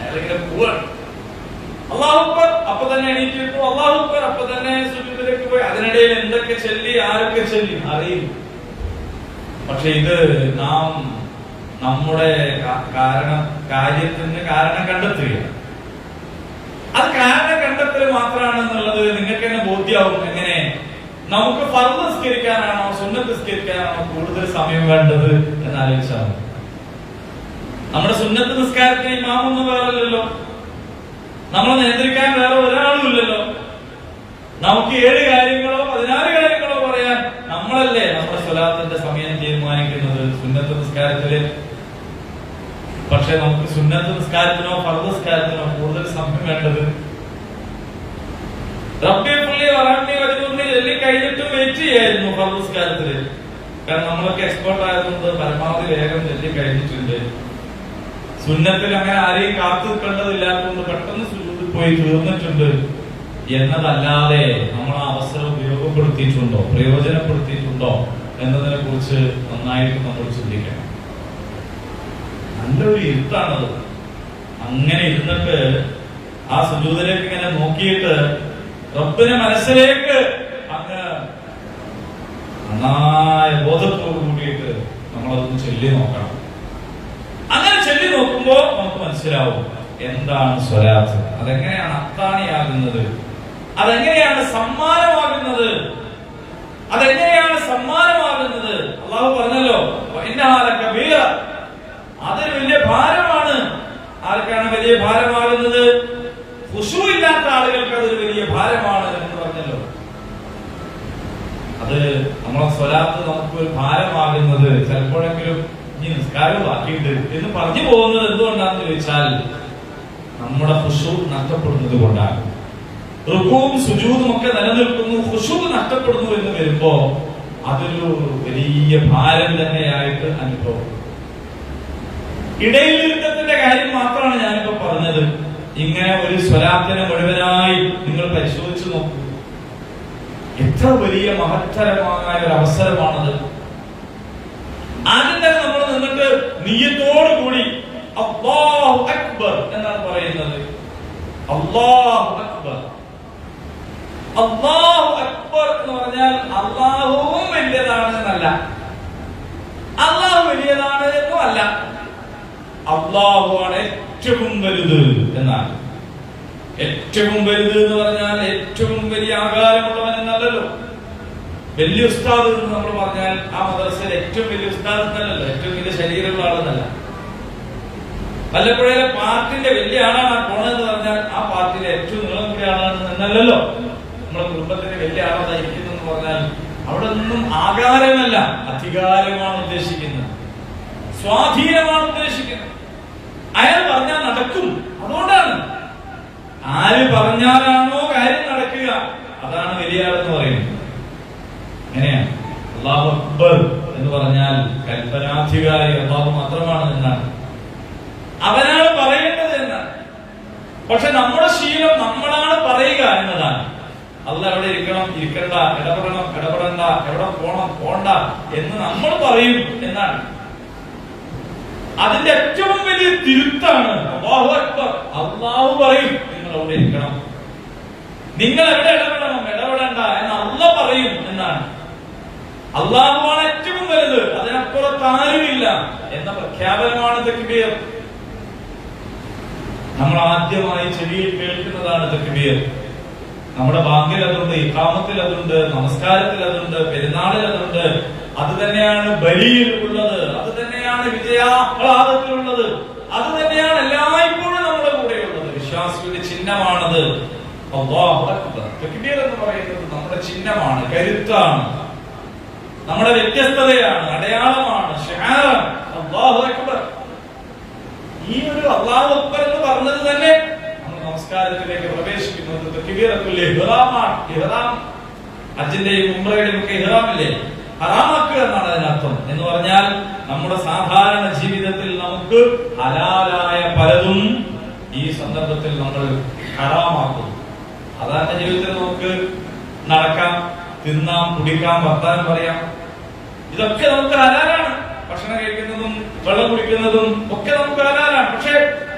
അയാളിങ്ങനെ പോവാണ്. അല്ലാഹു അക്ബർ അപ്പൊ തന്നെ എണീറ്റിട്ടു, അല്ലാഹു അക്ബർ അപ്പൊ തന്നെ സുജൂദിലേക്ക് പോയി. അതിനിടയിൽ എന്തൊക്കെ ചൊല്ലി ആരൊക്കെ ചൊല്ലി അറിയില്ല. പക്ഷെ ഇത് നാം നമ്മുടെ കാര്യത്തിന് കാരണം കണ്ടെത്തുകയാണ്. അത് കാരണം കണ്ടെത്തൽ മാത്രമാണെന്നുള്ളത് നിങ്ങൾക്ക് തന്നെ ബോധ്യമാവും. എങ്ങനെ? നമുക്ക് ഫർദ് നിസ്കരിക്കാനാണോ സുന്നത്ത് നിസ്കരിക്കാനാണോ കൂടുതൽ സമയം വേണ്ടത് എന്നാലോചിച്ചാൽ നമ്മുടെ സുന്നത്ത് നിസ്കാരത്തിന് ഇമാമൊന്നും വേറല്ലോ, നമ്മളെ നിയന്ത്രിക്കാൻ വേറെ ഒരാളും ഇല്ലല്ലോ. നമുക്ക് 7 കാര്യങ്ങളോ 16 കാര്യങ്ങളോ പറയാൻ നമ്മളല്ലേ നമ്മുടെ സ്വലാത്തിന്റെ സമയം തീരുമാനിക്കുന്നത് സുന്നത്ത് നിസ്കാരത്തില്. പക്ഷെ നമുക്ക് സുന്നത്ത് നിസ്കാരത്തിനോ ഫർദ് നിസ്കാരത്തിനോ കൂടുതൽ സമയം വേണ്ടത് റബ്ബിയപ്പള്ളി വറാണ്ടി വജുറിനെ ചൊല്ലി കഴിഞ്ഞിട്ടും വെയിറ്റ് ചെയ്യായിരുന്നു ഫർദ് നിസ്കാരത്തില്. കാരണം നമ്മളൊക്കെ എക്സ്പേർട്ട് ആയതുകൊണ്ട് പരമാവധി വേഗം ചൊല്ലി കഴിഞ്ഞിട്ടുണ്ട്. സുന്നത്തിൽ അങ്ങനെ ആരെയും കാത്തു നിൽക്കേണ്ടതില്ലാത്തതുകൊണ്ട് പെട്ടെന്ന് സുജൂദിൽ പോയി തീർന്നിട്ടുണ്ട് എന്നതല്ലാതെ നമ്മൾ ആ അവസരം ഉപയോഗപ്പെടുത്തിയിട്ടുണ്ടോ, പ്രയോജനപ്പെടുത്തിയിട്ടുണ്ടോ എന്നതിനെ കുറിച്ച് നന്നായിട്ട് നമ്മൾ ചിന്തിക്കണം. നല്ലൊരു ഇരുത്താണത്. അങ്ങനെ ഇരുന്നിട്ട് ആ സുജൂദിലേക്ക് ഇങ്ങനെ നോക്കിയിട്ട് റബ്ബിനെ മനസ്സിലേക്ക് അങ്ങ് നന്നായ ബോധത്തോട് കൂടിയിട്ട് നമ്മളതൊന്ന് ചൊല്ലി നോക്കണം. അങ്ങനെ ചൊല്ലി നോക്കുമ്പോ നമുക്ക് മനസ്സിലാവും എന്താണ് സ്വലാത്ത്, അതെങ്ങനെയാണ് അത്താണിയാകുന്നത്, അതെങ്ങനെയാണ് സമ്മാനമാകുന്നത്, അള്ളാഹു പറഞ്ഞല്ലോ അതൊരു വലിയ ഭാരമാണ്. ആർക്കാണ് വലിയ ഭാരമാകുന്നത്? ഖുശൂ ഇല്ലാത്ത ആളുകൾക്ക് അതൊരു വലിയ ഭാരമാണ് എന്ന് പറഞ്ഞല്ലോ. അത് നമ്മളെ സ്വലാത്ത് നമുക്ക് ഒരു ഭാരമാകുന്നത് ചിലപ്പോഴെങ്കിലും ഇനി നിസ്കാരം ബാക്കിയുണ്ട് എന്ന് പറഞ്ഞു പോകുന്നത് എന്തുകൊണ്ടാണെന്ന് ചോദിച്ചാൽ നമ്മുടെ ഖുശൂ നഷ്ടപ്പെടുന്നത് കൊണ്ടാണ്. റുകൂഉം സുജൂദും ഒക്കെ നിലനിൽക്കുന്നു, ഖുശൂ നഷ്ടപ്പെടുന്നു എന്ന് വരുമ്പോ അതൊരു വലിയ ഭാരം തന്നെയായിട്ട് അനുഭവം. ഇടയിലിരുത്തത്തിന്റെ കാര്യം മാത്രമാണ് ഞാനിപ്പോ പറഞ്ഞത്. ഇങ്ങനെ ഒരു സ്വലാത്തിനെ മുഴുവനായി നിങ്ങൾ പരിശോധിച്ചു നോക്കൂ. എത്ര വലിയ മഹത്തരമായ ഒരു അവസരമാണത്. ആദ്യം തന്നെ നമ്മൾ നിന്നിട്ട് നിയ്യത്തോടു കൂടി അല്ലാഹു അക്ബർ എന്നാണ് പറയുന്നത്. അല്ലാഹു അക്ബർ, അല്ലാഹു അക്ബർ എന്ന് പറഞ്ഞാൽ അല്ലാഹുവും വലിയതാണ് എന്നല്ല, അല്ലാഹു വലിയതാണ് എന്നും അല്ല, അല്ലാഹുവാണ് ഏറ്റവും വലുത് എന്നാണ്. ഏറ്റവും വലുത് എന്ന് പറഞ്ഞാൽ ഏറ്റവും വലിയ ആകാരമുള്ളവൻ എന്നല്ലല്ലോ. വലിയ ഉസ്താദ് എന്ന് നമ്മൾ പറഞ്ഞാൽ ആ മദ്രസയിൽ ഏറ്റവും വലിയ ഉസ്താദ് എന്നല്ലല്ലോ, ഏറ്റവും വലിയ ശരീരമുള്ള ആളെന്നല്ല. വല്ലപ്പോഴേ പാർട്ടിന്റെ വലിയ ആളാണ് പോണെന്ന് പറഞ്ഞാൽ ആ പാർട്ടിയിലെ ഏറ്റവും നീളം കൂടിയ ആളാണ് എന്നല്ലല്ലോ. നമ്മുടെ കുടുംബത്തിന്റെ വലിയ ആളായിരിക്കുന്നു എന്ന് പറഞ്ഞാൽ അവിടെ നിന്നും ആകാരമല്ല, അധികാരമാണ് ഉദ്ദേശിക്കുന്നത്, സ്വാധീനമാണ് ഉദ്ദേശിക്കുന്നത്. അയാൾ പറഞ്ഞാൽ നടക്കും. അതുകൊണ്ടാണ് ആര് പറഞ്ഞാലാണോ കാര്യം നടക്കുക അതാണ് വലിയ ആളെന്ന് പറയുന്നത്. എങ്ങനെയാണ്? അല്ലാഹു അക്ബർ എന്ന് പറഞ്ഞാൽ കൽപ്പനാധികാരി അല്ലാഹു മാത്രമാണ് എന്നാണ്, അവനാണ് പറയേണ്ടത് എന്നാണ്. പക്ഷെ നമ്മുടെ ശീലം നമ്മളാണ് പറയുക എന്നതാണ്. അല്ല എവിടെ ഇരിക്കണം, ഇരിക്കണ്ട, ഇടപെടണം, ഇടപെടണ്ട, എവിടെ പോണം, പോണ്ട എന്ന് നമ്മൾ പറയും എന്നാണ്. അതിന്റെ ഏറ്റവും വലിയ തിരുത്താണ് അല്ലാഹു അക്ബർ. അല്ലാഹു പറയും നിങ്ങൾ അവിടെ ഇരിക്കണം, നിങ്ങൾ എവിടെ ഇടപെടണം, ഇടപെടണ്ട എന്ന് അല്ലാഹു പറയും എന്നാണ്. അല്ലാഹുവാണ് ഏറ്റവും വലുത്, അതിനപ്പുറത്ത് ആരുമില്ല എന്ന പ്രഖ്യാപനമാണ് തക്ബീർ. നമ്മൾ ആദ്യമായി ചെവിയിൽ കേൾക്കുന്നതാണ് തക്ബീർ. നമ്മുടെ ബാങ്കിൽ അതുണ്ട്, ഇഖാമത്തിൽ അതുണ്ട്, നമസ്കാരത്തിൽ അതുണ്ട്, പെരുന്നാളിൽ അതുണ്ട്. അത് തന്നെയാണ് ബലിയിൽ ഉള്ളത്, അത് തന്നെയാണ് വിജയാഹ്ലാദത്തിലുള്ളത്, അത് തന്നെയാണ് എല്ലായ്പ്പോഴും നമ്മുടെ കൂടെയുള്ളത്. വിശ്വാസിയുടെ ചിഹ്നമാണത്. അല്ലാഹു അക്ബർ. തക്ബീർ എന്ന് പറയുന്നത് നമ്മുടെ ചിഹ്നമാണ്, കരുത്താണ്, നമ്മുടെ വ്യത്യസ്തതയാണ്, അടയാളമാണ്, ശിആറാണ്. അല്ലാഹു അക്ബർ. ഈ ഒരു അല്ലാഹു അക്ബർ എന്ന് പറഞ്ഞത് തന്നെ നമ്മൾ നമസ്കാരത്തിലേക്ക് പ്രവേശിക്കുന്നത് തക്ബീറത്തുൽ ഇഹ്റാമാണ്. ഇഹ്റാം ഹജ്ജിന്റെയും ഉംറയുടെയും ഒക്കെ ഇഹ്റാമില്ലേ, ഹറാമാക്കുക എന്നാണ് അതിനർത്ഥം. എന്ന് പറഞ്ഞാൽ നമ്മുടെ സാധാരണ ജീവിതത്തിൽ നമുക്ക് ഹലാലായ പലതും ഈ സന്ദർഭത്തിൽ നമ്മൾ ഹറാമാക്കും. സാധാരണ ജീവിതത്തിൽ നമുക്ക് നടക്കാം, തിന്നാം, കുടിക്കാം, വർത്താനം പറയാം, ഇതൊക്കെ നമുക്ക് ഹലാലാണ്. ഭക്ഷണം കഴിക്കുന്നതും വെള്ളം കുടിക്കുന്നതും ഒക്കെ നമുക്ക് ഹലാലാണ്. പക്ഷേ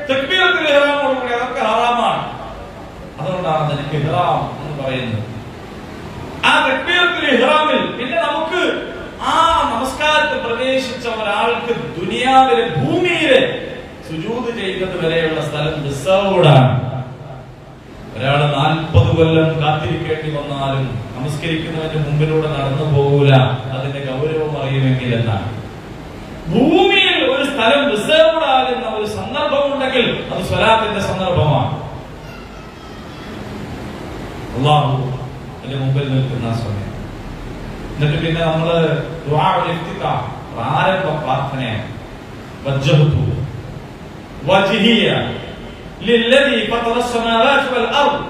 തക്ബീറത്തുൽ ഇഹ്റാമോടുകൂടി അതൊക്കെ ഹറാമാണ്. അതുകൊണ്ടാണ് അതിന് ഇഹ്റാം എന്ന് പറയുന്നത്. ആ തക്ബീറത്തുൽ ഇഹ്റാമിൽ പിന്നെ നമുക്ക് ആ നമസ്കാരത്തിൽ പ്രവേശിച്ച ഒരാൾക്ക് ദുനിയാവിലെ ഭൂമിയിലെ സുജൂദ് ചെയ്യുന്നത് വരെയുള്ള സ്ഥലം റിസർവ്ഡാണ്. ഒരാൾ 40 കൊല്ലം കാത്തിരിക്കേണ്ടി വന്നാലും നമസ്കരിക്കുന്നതിന്റെ മുമ്പിലൂടെ നടന്നു പോകൂല, അതിന്റെ ഗൗരവം അറിയുമെങ്കിൽ എന്നാണ്. ഭൂമിയിൽ ഒരു സ്ഥലം റിസർവ്ഡ് ആകുന്ന ഒരു സന്ദർഭം ഉണ്ടെങ്കിൽ അത് സ്വലാത്തിന്റെ സന്ദർഭമാണ്. അല്ലാഹു അതിന്റെ മുമ്പിൽ നിൽക്കുന്ന സമയം. എന്നിട്ട് പിന്നെ നമ്മള് ദുആഉൽ ഇഫ്തിതാഹ്, പ്രാരംഭ പ്രാർത്ഥനയാണ്. വജ്ജഹ്തു വജ്ഹിയ ലില്ലദീ ഫതറ അസ്സമാവാതി വൽ അർദ്.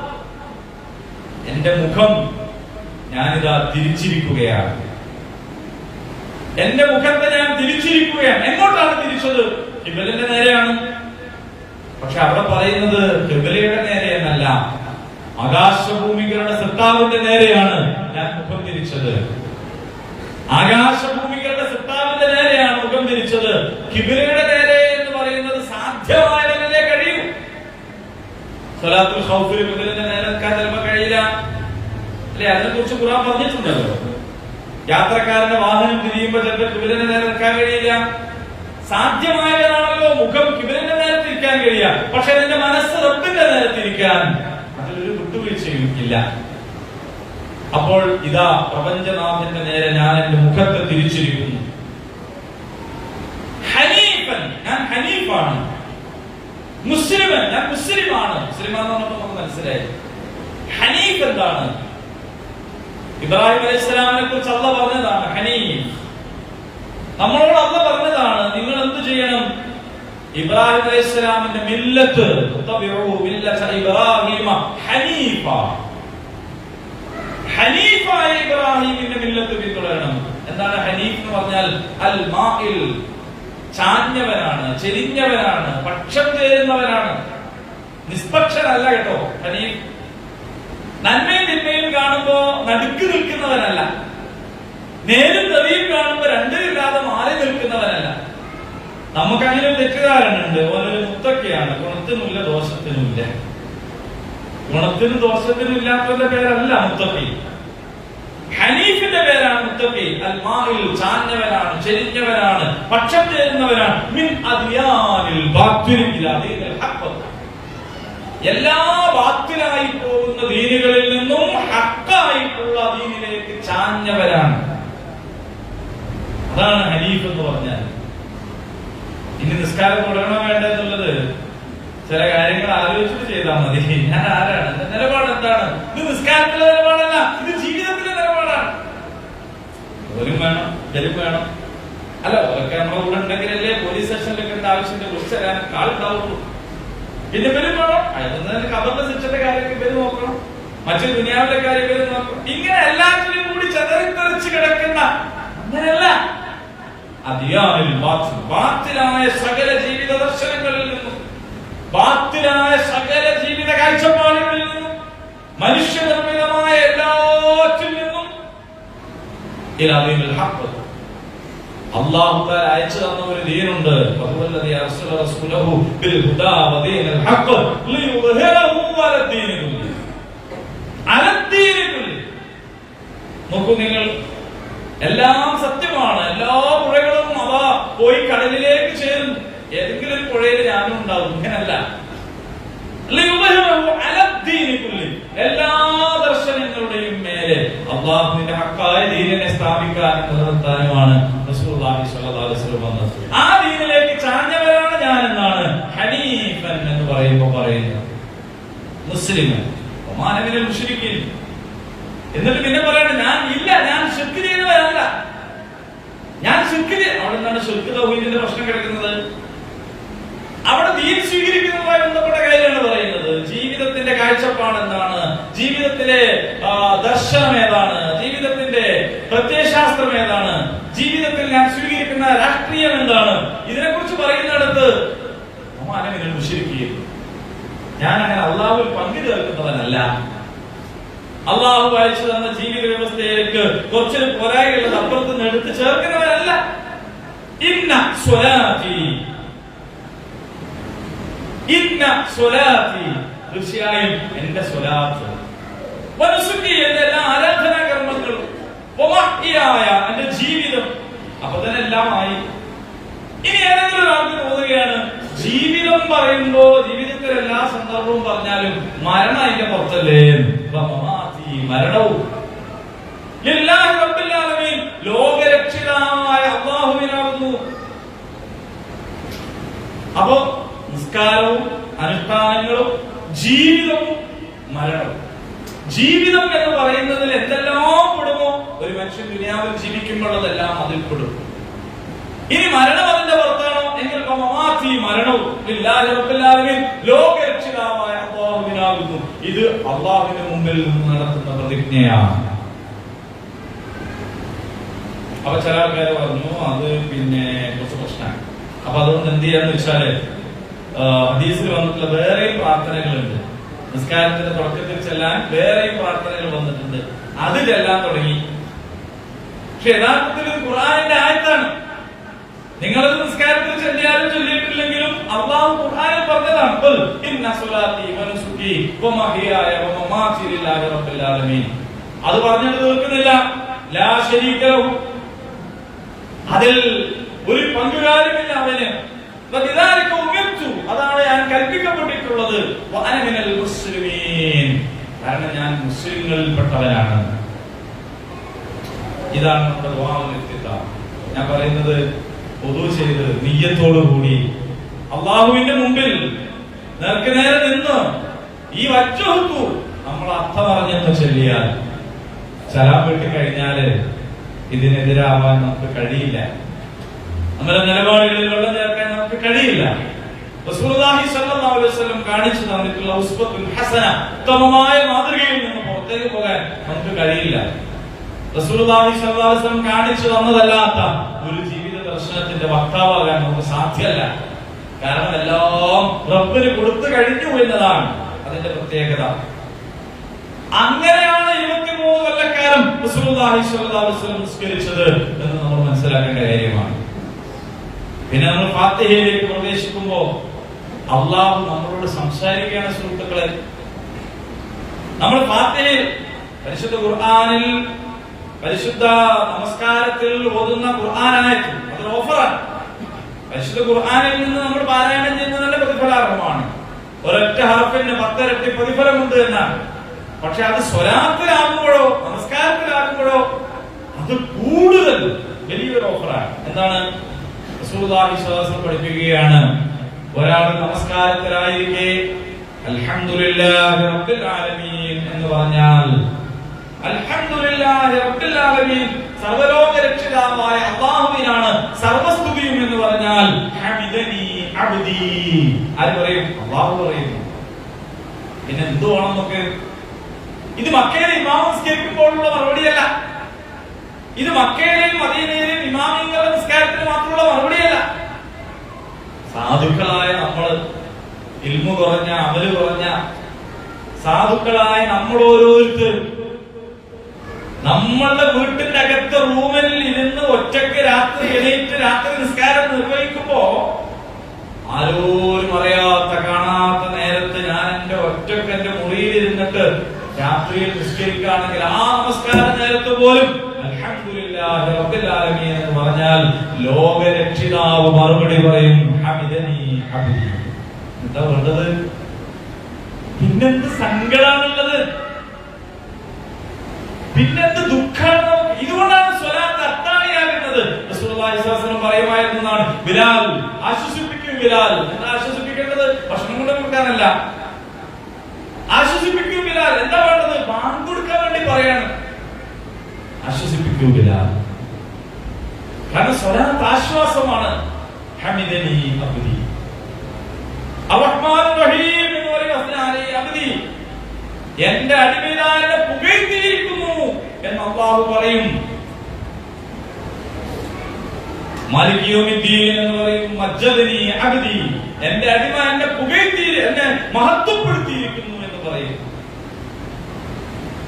എന്റെ മുഖം ഞാനിതാ തിരിച്ചിരിക്കുകയാണ്, എന്റെ മുഖത്തെ ഞാൻ തിരിച്ചിരിക്കുകയാണ്. എങ്ങോട്ടാണ് തിരിച്ചത്? ഖിബലയുടെ നേരെയാണ്. പക്ഷെ അവിടെ പറയുന്നത് ഖിബലയുടെ നേരെ എന്നല്ല, ആകാശഭൂമികളുടെ സൃഷ്ടാവിന്റെ നേരെയാണ് ഞാൻ മുഖം തിരിച്ചത്. ആകാശഭൂമികളുടെ സൃഷ്ടാവിന്റെ നേരെയാണ് മുഖം തിരിച്ചത്. ഖിബലയുടെ നേരെ എന്ന് പറയുന്നത് സാധ്യമായതല്ലേ കഴിയൂ. സ്വലാത്തുൽ ഖൗഫിൽ ഖിബലയുടെ നേരെ നിൽക്കാൻ ചിലപ്പോൾ കഴിയില്ല അല്ലെ? അതിനെ കുറിച്ച് ഖുർആൻ പറഞ്ഞിട്ടുണ്ടല്ലോ. യാത്രക്കാരന്റെ വാഹനം തിരിയുമ്പോൾ ചിലപ്പോൾ ഖിബലയുടെ നേരെ നിൽക്കാൻ കഴിയില്ല. സാധ്യമായതാണല്ലോ മുഖം ഖിബലയുടെ നേരെ തിരിക്കാൻ കഴിയുക. പക്ഷെ നിന്റെ മനസ്സ് റബ്ബിന്റെ നേരെ തിരിക്കാൻ അതിലൊരു വിട്ടുവീഴ്ചയും ഇല്ല. അപ്പോൾ ഇതാ പ്രപഞ്ചനാഥന്റെ നേരെ ഞാൻ എന്റെ മുഖത്തെ തിരിച്ചിരിക്കുന്നു. ഹനീഫൻ, ഞാൻ ഹനീഫാണ്. മുസ്ലിമൻ, ഞാൻ മുസ്ലിമാണ്. മുസ്ലിമാന്ന് പറഞ്ഞപ്പോൾ നമുക്ക് മനസ്സിലായി. ഹനീഫ് എന്താണ്? ഇബ്രാഹിം അലൈഹിസ്സലാമിനെ കുറിച്ച് അല്ലാഹ് പറഞ്ഞതാണ് ഹനീഫ്. നമ്മളോട് അല്ലാഹ് പറഞ്ഞതാണ് നിങ്ങൾ എന്ത് ചെയ്യണം? ഇബ്രാഹിം അലൈഹിസ്സലാമിന്റെ മില്ലത്ത്, മില്ലത ഇബ്രാഹിമ ഹനീഫ, ഹനീഫായ ഇബ്രാഹിമിന്റെ മില്ലത്ത് പിന്തുടരണം. എന്താണ് ഹനീഫ് എന്ന് പറഞ്ഞാൽ? അൽ മാഇൽ, ചാഞ്ഞവനാണ്, ചെരിഞ്ഞവനാണ്, പക്ഷം ചേരുന്നവനാണ്, നിഷ്പക്ഷനല്ല കേട്ടോ ഹനീഫ്. നന്മയും തിന്മയും കാണുമ്പോ നടുക്ക് നിൽക്കുന്നവനല്ല, നേരും തെറിയും കാണുമ്പോ രണ്ടില്ലാതെ മാറി നിൽക്കുന്നവനല്ല. നമുക്കങ്ങനെ ഒരു തെറ്റുകാരനുണ്ട്, ഓരോ മുത്തൊക്കെയാണ്, ഗുണത്തിനുമില്ല ദോഷത്തിനുമില്ല. ഗുണത്തിനും ദോഷത്തിനും ഇല്ലാത്തവരുടെ പേരല്ല മുത്തഖി. ഹനീഫിന്റെ പേരാണ് മുത്തഖി. അൽ മാഇൽ, ചാഞ്ഞവനാണ്, ചെരിഞ്ഞവനാണ്, പക്ഷം ചേരുന്നവനാണ്. മിൻ അദ്യാനിൽ ബാത്തിൽ ഇലാ ദീനിൽ ഹഖ്, എല്ലാ ബാത്തിലായി പോകുന്ന ദീനുകളിൽ നിന്നും ഹഖായിട്ടുള്ള ദീനിലേക്ക് ചാഞ്ഞവരാണ്. അതാണ് ഹനീഫ് എന്ന് പറഞ്ഞാൽ. ഇനി നിസ്കാരം തുടരണം വേണ്ട എന്നുള്ളത് ചില കാര്യങ്ങൾ ആലോചിച്ചിട്ട് ചെയ്താൽ മതി. ഞാൻ ആരാണ്, എന്റെ നിലപാട് എന്താണ്? ഇത് നിസ്കാരത്തിലെ നിലപാടല്ല, ഇത് ജീവിതത്തിലെ നിലപാടാണ്. ഓരും വേണം, ജലും വേണം. അല്ല, ഓരൊക്കെ നമ്മുടെ കൂടെ ഉണ്ടെങ്കിലല്ലേ പോലീസ് സ്റ്റേഷനിലൊക്കെ ആവശ്യത്തെ കുറിച്ച് തരാൻ ആളുണ്ടാവുള്ളൂ. പിന്നെ ഇവരും വേണം. അതൊന്നും കബറിന്റെ ശിക്ഷന്റെ കാര്യമൊക്കെ ഇവര് നോക്കണം, മറ്റു ദുനിയാവിലെ കാര്യം ഇവര് നോക്കണം. ഇങ്ങനെ എല്ലാത്തിനും കൂടി ചെതറിത്തെറിച്ച് കിടക്കുന്ന അങ്ങനെയല്ല. അദിയാനിൽ ബാത്തിൽ, ബാത്തിലായ സകല ജീവിത ദർശനങ്ങളിൽ നിന്നും, ബാത്തിലായ സകല ജീവിത കാഴ്ചപ്പാടുകളിൽ നിന്നും, മനുഷ്യനിർമ്മിതമായ എല്ലാറ്റിൽ നിന്നും ഇലാ ദീനിൽ ഹഖ്, അല്ലാഹു തആല അയച്ചു തന്ന ഒരു ദീനുണ്ട്. വഹുവല്ലദീ അർസല റസൂലഹു ബിൽ ഹുദാ വദീനിൽ ഹഖ് ലിയുദ്ഹിറഹു അലദ്ദീനി കുല്ലി, അലദ്ദീനി കുല്ലി. നോക്കൂ നിങ്ങൾ, എല്ലാം സത്യമാണ്, എല്ലാ പുഴകളും അവ പോയി കടലിലേക്ക് ചേരും. ഏതെങ്കിലും ഒരു പുഴയിൽ ഞാനും ഉണ്ടാവും, ഇങ്ങനല്ല. എല്ലാ ദർശനങ്ങളുടെയും മേലെ അള്ളാഹുവിന്റെ ഹക്കായ ദീനിനെ സ്ഥാപിക്കാനും നിലനിർത്താനുമാണ് റസൂലുള്ളാഹി സ്വല്ലല്ലാഹു അലൈഹി വസല്ലം വന്നത്. ആ ദീനിലേക്ക് ചാഞ്ഞവരാണ് ഞാൻ എന്നാണ് ഹനീഫൻ എന്ന് പറയുന്നത്. മുസ്ലിം മുശ്രിക്കീൻ. എന്നിട്ട് പിന്നെ പറയണം, ഞാൻ ശിർക്ക് ചെയ്യുന്നവരല്ല, ഞാൻ ശിർക്ക്. അവിടെ നിന്നാണ് ശിർക്ക് തൗഹീദിന്റെ പ്രശ്നം കിടക്കുന്നത്. അവിടെ ദീൻ സ്വീകരിക്കുന്നതുമായി ബന്ധപ്പെട്ട കാര്യമാണ് പറയുന്നത്. ജീവിതത്തിന്റെ കാഴ്ചപ്പാട് എന്താണ്, ജീവിതത്തിലെ ദർശനം ഏതാണ്, ജീവിതത്തിന്റെ പ്രത്യയശാസ്ത്രം ഏതാണ്, ജീവിതത്തിൽ ഞാൻ സ്വീകരിക്കുന്ന രാഷ്ട്രീയം എന്താണ്, ഇതിനെക്കുറിച്ച് പറയുന്നിടത്ത് മുശ്രിക്കീൻ, ഞാൻ അങ്ങനെ അള്ളാഹുവിൽ പങ്കു ചേർക്കുന്നവനല്ല, അള്ളാഹു അയച്ചു തന്ന ജീവിത വ്യവസ്ഥയിലേക്ക് കുറച്ചൊരു പോരായ്മയുള്ളത് അപ്പുറത്ത് നിന്ന് എടുത്ത് ചേർക്കുന്നവരല്ല. ഇന്ന സ്വലാത്തി, ഇന്ന സ്വലാത്തി, തീർച്ചയായും എന്റെ സ്വലാത്ത്, വനുസുക്കി, എന്റെ എല്ലാ ആരാധനാ കർമ്മങ്ങളും, വമഹ്യായ, എന്റെ ജീവിതം. അപ്പൊ തന്നെ എല്ലാമായി. ഇനി ഏതെങ്കിലും ഒരാൾക്ക് തോന്നുകയാണ് ജീവിതം പറയുമ്പോ ജീവിതത്തിൽ എല്ലാ സന്ദർഭവും പറഞ്ഞാലും മരണം അതിന്റെ പുറത്തല്ലേ, മരണവും ലോകരക്ഷിതാവായ അല്ലാഹുവിനാകുന്നു. അപ്പോ നിസ്കാരവും അനുഷ്ഠാനങ്ങളും ജീവിതവും മരണവും. ജീവിതം എന്ന് പറയുന്നതിൽ എന്തെല്ലാം പെടുമോ ഒരു മനുഷ്യൻ ദുനിയാവിൽ ജീവിക്കുമ്പോഴതെല്ലാം അതിൽ പെടും. ഇനി മരണം അതിന്റെ പുറത്താണോ എങ്കിൽ മരണവും ലോകരക്ഷിതാവായ അല്ലാഹുവിനാകുന്നു. ഇത് അല്ലാഹുവിന്റെ മുമ്പിൽ നിന്ന് നടത്തുന്ന പ്രതിജ്ഞയാണ്. അപ്പൊ ചില ആൾക്കാർ പറഞ്ഞു അത് പിന്നെ കുറച്ച് പ്രശ്നമാണ്. അപ്പൊ അതുകൊണ്ട് എന്ത് ചെയ്യാന്ന് വെച്ചാല് ഹദീസിൽ വന്നിട്ടുള്ള വേറെയും പ്രാർത്ഥനകളുണ്ട്. നിസ്കാരത്തിന്റെ തുടക്കത്തിൽ ചെല്ലാൻ വേറെയും പ്രാർത്ഥനകൾ വന്നിട്ടുണ്ട്, അത് ചെല്ലാൻ തുടങ്ങി. പക്ഷെ യഥാർത്ഥത്തിൽ ഇത് ഖുർആനിന്റെ ആയത്താണ്. നിങ്ങളത് നിസ്കാരത്തിൽ ചൊല്ലിയാലും ചൊല്ലിയിട്ടില്ലെങ്കിലും അല്ലാഹു ഖുർആനിൽ പറഞ്ഞതാണ്, ഖുൽ ഇന്ന സ്വലാത്തി വനുസുക്കി വമഹ്യായ വമമാതി ലില്ലാഹി റബ്ബിൽ ആലമീൻ. അത് പറഞ്ഞിട്ട് തീർക്കുന്നില്ല. ലാ ശരീക ലഹു, അതിൽ ഒരു പങ്കുകാരുമില്ല അവന്. വബിദാലിക ഉമിർതു, അതാണ് ഞാൻ കൽപ്പിക്കപ്പെട്ടിട്ടുള്ളത്. വഅന മിനൽ മുസ്ലിമീൻ, കാരണം ഞാൻ മുസ്ലിങ്ങളിൽപ്പെട്ടവനാണ്. ഇതാണ് നമ്മുടെ ദുആഉൽ ഇഫ്തിതാഹ്. ഞാൻ പറയുന്നത് വുദൂ ചെയ്ത് നിയ്യത്തോടുകൂടി അല്ലാഹുവിന്റെ മുമ്പിൽ നേർക്കുനേരെ നിന്ന് ഈ വജ്ഹത്തു നമ്മൾ അർത്ഥം അറിഞ്ഞെന്ന് ചൊല്ലിയാൽ സലാം വീട്ടി കഴിഞ്ഞാല് ഇതിനെതിരാവാൻ നമുക്ക് കഴിയില്ല. നമ്മുടെ നിലപാടുകളിൽ വെള്ളം ചേർക്കാൻ നമുക്ക് കഴിയില്ല. റസൂലുള്ളാഹി സ്വല്ലല്ലാഹു അലൈഹി വസല്ലം കാണിച്ചു തന്നിട്ടുള്ള ഉസ്വത്തുൽ ഹസന, ഉത്തമമായ മാതൃകയിൽ നിന്ന് പുറത്തേക്ക് പോകാൻ നമുക്ക് കഴിയില്ല. റസൂലുള്ളാഹി സ്വല്ലല്ലാഹു അലൈഹി വസല്ലം കാണിച്ചു തന്നതല്ലാത്ത ഒരു ജീവിത ദർശനത്തിന്റെ വക്താവാകാൻ നമുക്ക് സാധ്യമല്ല. കാരണം എല്ലാം റബ്ബിന് കൊടുത്തു കഴിഞ്ഞു എന്നതാണ് അതിന്റെ പ്രത്യേകത. അങ്ങനെയാണ് 23 കൊല്ലക്കാലം റസൂലുള്ളാഹി സ്വല്ലല്ലാഹു അലൈഹി വസല്ലം നിസ്കരിച്ചത് എന്ന് നമ്മൾ മനസ്സിലാക്കേണ്ട കാര്യമാണ്. പിന്നെ നമ്മൾ ഫാത്തിഹയിലേക്ക് പ്രവേശിക്കുമ്പോ അള്ളാഹു നമ്മളോട് സംസാരിക്കുകയാണ്. സുഹൃത്തുക്കളെ, നമ്മൾ ഫാത്തിഹയിൽ പരിശുദ്ധ ഖുർആനിൽ പരിശുദ്ധ നമസ്കാരത്തിൽ ഓതുന്ന ഖുർആനായത്ത് അതൊരു ഓഫറാണ്. പരിശുദ്ധ ഖുർആനിൽ നിന്ന് നമ്മൾ പാരായണം ചെയ്യുന്നതിന്റെ പ്രതിഫലാർഹമാണ്. ഒരൊറ്റ ഹർഫിന് 10 ഇരട്ടി പ്രതിഫലമുണ്ട് എന്നാണ്. പക്ഷെ അത് സ്വലാത്തിലാകുമ്പോഴോ നമസ്കാരത്തിലാകുമ്പോഴോ അത് കൂടുതൽ വലിയൊരു ഓഫറാണ്. എന്താണ്? റസൂലുള്ളാഹി സ്വല്ലല്ലാഹു അലൈഹി വസല്ലം പഠിപ്പിക്കുകയാണ്, ഒരാൾ നമസ്കാരത്തിലായിരിക്കെ അൽഹംദുലില്ലാഹി റബ്ബിൽ ആലമീൻ എന്ന് പറഞ്ഞാൽ, അൽഹംദുലില്ലാഹി റബ്ബിൽ ആലമീൻ, സർവ്വലോക രക്ഷിതാവായ അല്ലാഹുവിനാണ് സർവസ്തുതിയും എന്ന് പറഞ്ഞാൽ, ഹമിദനി അബ്ദി, ആര് പറയും? അല്ലാഹു പറയുന്നു. പിന്നെ എന്ത് വേണം നമുക്ക്? ഇത് മക്കയിലെ ഇമാം നിസ്കരിക്കുമ്പോഴുള്ള മറുപടിയല്ല. ഇത് മക്കയിലെയും മദീനയിലെയും ഇമാമിങ്ങളുടെ നിസ്കാരത്തിന് മാത്രമുള്ള മറുപടിയല്ല. സാധുക്കളായ നമ്മൾ, ഇൽമു കുറഞ്ഞ അമല് കുറഞ്ഞ സാധുക്കളായ നമ്മൾ ഓരോരുത്തരും നമ്മളുടെ വീട്ടിന്റെ അകത്ത് റൂമിൽ ഇരുന്ന് ഒറ്റയ്ക്ക് രാത്രി എണീറ്റ് രാത്രി നിസ്കാരം നിർവഹിക്കുമ്പോ ആരോരും അറിയാത്ത കാണാത്ത നേരത്ത് ഞാൻ എന്റെ ഒറ്റയ്ക്ക് എന്റെ മുറിയിൽ ഇരുന്നിട്ട് രാത്രിയിൽ നിസ്കരിക്കുകയാണെങ്കിൽ ആ നമസ്കാര നേരത്ത് പോലും അൽഹംദുലില്ലാഹി റബ്ബിൽ ആലമീൻ എന്ന് പറഞ്ഞാൽ ലോകരക്ഷിതാവ് മറുപടി പറയും ഹമിദനി അബ്ദി. എന്താ വേണ്ടത്? പിന്നെന്ത് സങ്കടാണുള്ളത്? പിന്നെന്ത് ദുഃഖാണ്? ഇതുകൊണ്ടാണ് സ്വലാത്ത് അത്താണിയാകുന്നത്. റസൂലുള്ളാഹി സ്വല്ലല്ലാഹു അലൈഹി വസല്ലം പറയുമായിരുന്നതാണ്, ബിലാൽ ആശ്വസിപ്പിക്കൂ ബിലാൽ. എന്താ ആശ്വസിപ്പിക്കേണ്ടത്? ഭക്ഷണം കൊണ്ട് കൊടുക്കാനല്ല, ആശ്വസിപ്പിക്കൂ ബിലാൽ. എന്താ വേണ്ടത്? ബാങ്ക് കൊടുക്കാൻ വേണ്ടി പറയാണ്, ആശ്വസിപ്പിക്കൂ ബിലാൽ. കാരണം സ്വലാത്ത് ആശ്വാസമാണ്. ഹമിദനി അബ്ദി അർറഹ്മാൻ റഹീം എന്ന് പറയുന്ന അബ്ദി, എന്റെ അടിമയെ പുകഴ്ത്തിയിരിക്കുന്നു എന്ന് അല്ലാഹു പറയും. മാലിക് യൗമിദ്ദീൻ എന്ന് പറയും മജ്ജദനി അബ്ദി, എന്റെ അടിമ എന്നെ പുകഴ്ത്തി എന്നെ മഹത്വപ്പെടുത്തിയിരിക്കുന്നു എന്ന് പറയും.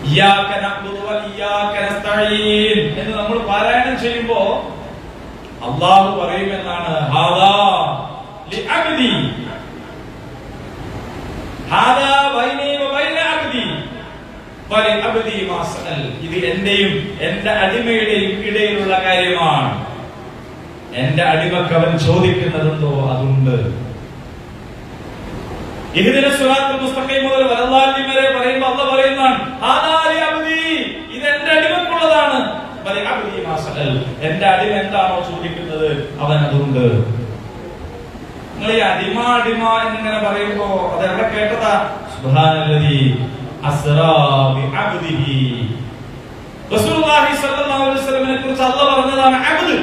ഇയ്യാക നഅ്ബുദു വ ഇയ്യാക നസ്തഈൻ എന്ന് നമ്മൾ പാരായണം ചെയ്യുമ്പോ അല്ലാഹു പറയുമെന്നാണ്, ഹാദാ ലി അബ്ദി ഹാദാ ബൈനി വ ബൈന അബ്ദി വലി അബ്ദി മാ സഅൽ. ഇത് എന്റെയും എന്റെ അടിമയുടെയും ഇടയിലുള്ള കാര്യമാണ്. എന്റെ അടിമക്ക് അവൻ ചോദിക്കുന്നതെന്തോ അതുണ്ട്. ഇഹ്ദിന സിറാത്തുൽ മുസ്തഖീം മുതൽ വലല്ലാഹി വരെ പറയുമ്പോൾ അല്ലാഹു പറയുന്നതാണ്, ഹാദാ ലി അബ്ദി, ഇത് എന്റെ അടിമക്കുള്ളതാണ്. വലി അബ്ദി മാ സഅൽ, എന്റെ അടിമ എന്താണോ ചോദിക്കുന്നത് അവൻ അതുണ്ട്. നിങ്ങൾ ഈ അടിമ അടിമ എന്നിങ്ങനെ പറയുമ്പോ അത് എവിടെ കേട്ടതാ? സുബ്ഹാനല്ലദീ അസ്റാ ബി അബ്ദിഹി. റസൂലുള്ളാഹി സ്വല്ലല്ലാഹു അലൈഹി വസല്ലമയെ കുറിച്ച് അല്ലാഹു പറഞ്ഞതാണ് അബ്ദ്.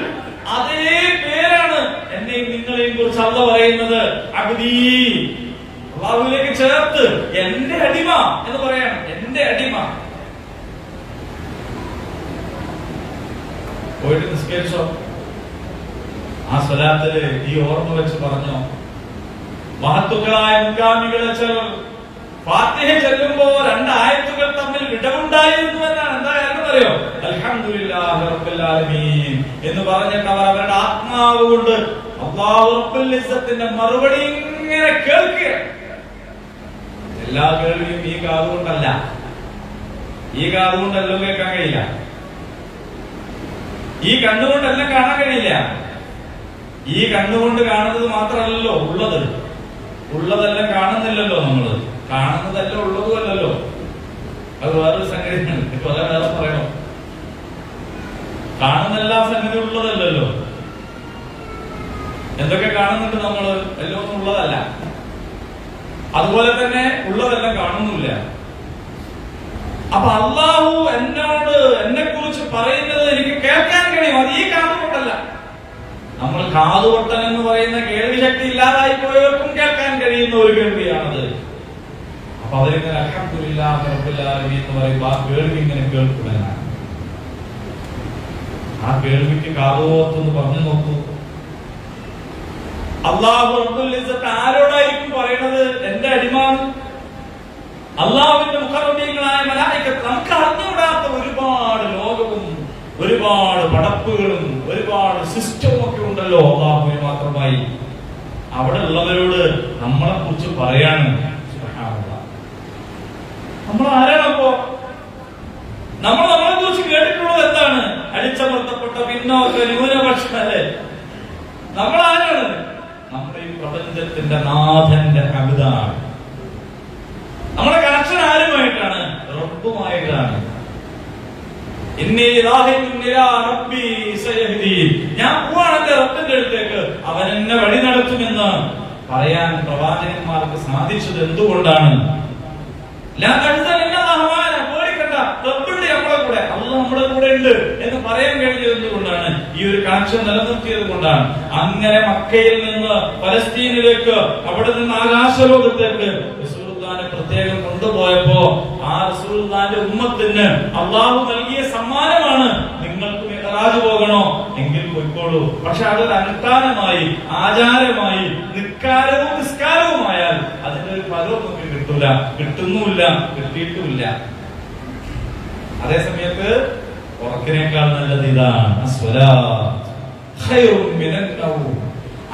അതേ പേരാണ് എന്നെയും നിങ്ങളെയും കുറിച്ച് അല്ലാഹു പറയുന്നത്, അബ്ദി. അല്ലാഹുവിലേക്ക് ചേർത്ത് എന്റെ അടിമ എന്ന് പറയണം, എന്റെ അടിമ. പോയിട്ട് നിസ്കരിച്ചോ? ആ സ്വലാത്തില് ഈ ഓർമ്മ വെച്ച് പറഞ്ഞോ? മഹത്തുക്കളായ മുൻഗാമികളെ ചിലർ ഫാത്തിഹ ചൊല്ലുമ്പോ രണ്ടായത്തുകൾ തമ്മിൽ വിടവുണ്ടായിരുന്നു എന്നാണ്. എന്തായാലും അറിയോ? അൽഹംദുലില്ലാഹി റബ്ബിൽ ആലമീൻ എന്ന് പറഞ്ഞിട്ട് അവർ അവരുടെ ആത്മാവ് കൊണ്ട് അല്ലാഹു റബ്ബുൽ ഇസ്സത്തിന്റെ മറുപടി ഇങ്ങനെ കേൾക്കുക. എല്ലാ കേൾവിയും ഈ കാതുകൊണ്ടല്ല, ഈ കാതുകൊണ്ടെല്ലാം കേൾക്കാൻ കഴിയില്ല, ഈ കണ്ണുകൊണ്ടെല്ലാം കാണാൻ കഴിയില്ല. ഈ കണ്ണുകൊണ്ട് കാണുന്നത് മാത്രമല്ലല്ലോ ഉള്ളത്, ഉള്ളതെല്ലാം കാണുന്നില്ലല്ലോ. നമ്മള് കാണുന്നതെല്ലാം ഉള്ളതും അല്ലല്ലോ. അത് വേറൊരു സംഗതിയാണ്. ഇപ്പൊ അതെ വേറെ പറയണോ? കാണുന്ന എല്ലാ സംഗതി ഉള്ളതല്ലല്ലോ. എന്തൊക്കെ കാണുന്നുണ്ട് നമ്മള്? എല്ലാം ഒന്നും ഉള്ളതല്ല. അതുപോലെ തന്നെ ഉള്ളതെല്ലാം കാണുന്നില്ല. അപ്പൊ അല്ലാഹു എന്നോട് എന്നെ കുറിച്ച് പറയുന്നത് എനിക്ക് കേൾക്കാൻ കഴിയും. അത് ഈ കാതുകൊണ്ടല്ല. നമ്മൾ കാതുകൊട്ടൻ എന്ന് പറയുന്ന കേൾവി ശക്തി ഇല്ലാതായി പോയവർക്കും കേൾക്കാൻ കഴിയുന്ന ഒരു കേൾവിയാണത്. അപ്പൊ അവരിങ്ങനെ അൽഹംദുലില്ലാഹി റബ്ബിൽ ആലമീൻ എന്ന് പറയുമ്പോ ആ കേൾവി ഇങ്ങനെ കേൾക്കുമെന്നാണ്. ആ കേൾവിക്ക് കാതുകൊത്തെന്ന് പറഞ്ഞു നോക്കൂ. അല്ലാഹു റബ്ബുൽ ഇസ്സത്ത് ആരോടായിരിക്കും പറയുന്നത്? എന്റെ അടിമാണ്. അല്ലാഹുവിന്റെ മുഖറബീങ്ങളായ മലായികത്ത്, നമുക്ക് അറിഞ്ഞുകൂടാത്ത ഒരുപാട് ലോകവും ഒരുപാട് പടപ്പുകളും ഒരുപാട് സിസ്റ്റവും ഒക്കെ ഉണ്ടല്ലോ അല്ലാഹുവിന് മാത്രമായി. അവിടെ ഉള്ളവരോട് നമ്മളെ കുറിച്ച് പറയാണ്. നമ്മൾ ആരാണപ്പോ? നമ്മൾ നമ്മളെ കുറിച്ച് കേട്ടിട്ടുള്ളത് എന്താണ്? അടിച്ചമർത്തപ്പെട്ട പിന്നോക്ക ന്യൂനപക്ഷം അല്ലേ? നമ്മൾ ആരാണ്? നമ്മുടെ ഈ പ്രപഞ്ചത്തിന്റെ നാഥന്റെ അബിതാണ്. നമ്മുടെ കണക്ഷൻ ആരുമായിട്ടാണ്? റബ്ബുമായിട്ടാണ്. ഞാൻ പോവാണ് എന്റെ റബ്ബിന്റെ അടുത്തേക്ക്, അവൻ എന്നെ വഴി നടത്തുമെന്ന് പറയാൻ പ്രവാചകന്മാർക്ക് സാധിച്ചത് എന്തുകൊണ്ടാണ്? പേടിക്കണ്ട, റബ്ബുണ്ട് നമ്മളെ കൂടെ, അല്ലാഹു നമ്മുടെ കൂടെ ഉണ്ട് എന്ന് പറയാൻ കഴിഞ്ഞത് എന്തുകൊണ്ടാണ്? ഈ ഒരു കണക്ഷൻ നിലനിർത്തിയത് കൊണ്ടാണ്. അങ്ങനെ മക്കയിൽ നിന്ന് പലസ്തീനിലേക്ക്, അവിടെ നിന്ന് ആകാശലോകത്തേക്ക് പ്രത്യേകം കൊണ്ടുപോയപ്പോ ആ റസൂലുള്ളാഹിന്റെ ഉമ്മത്തിന് അല്ലാഹു നൽകിയ സമ്മാനമാണ്, നിങ്ങൾക്ക് മിഅ്റാജ് പോകണോ എങ്കിൽ പോയിക്കോളൂ. പക്ഷെ അതൊരു അനുഷ്ഠാനമായി, ആചാരമായി, നിസ്കാരവും നിസ്കാരവുമായാൽ അതിന്റെ ഒരു ഫലവും നമുക്ക് കിട്ടൂല, കിട്ടുന്നുമില്ല, കിട്ടിയിട്ടുമില്ല. അതേ സമയത്ത് ഉറക്കിനേക്കാൾ നല്ലത് ഇതാണ്.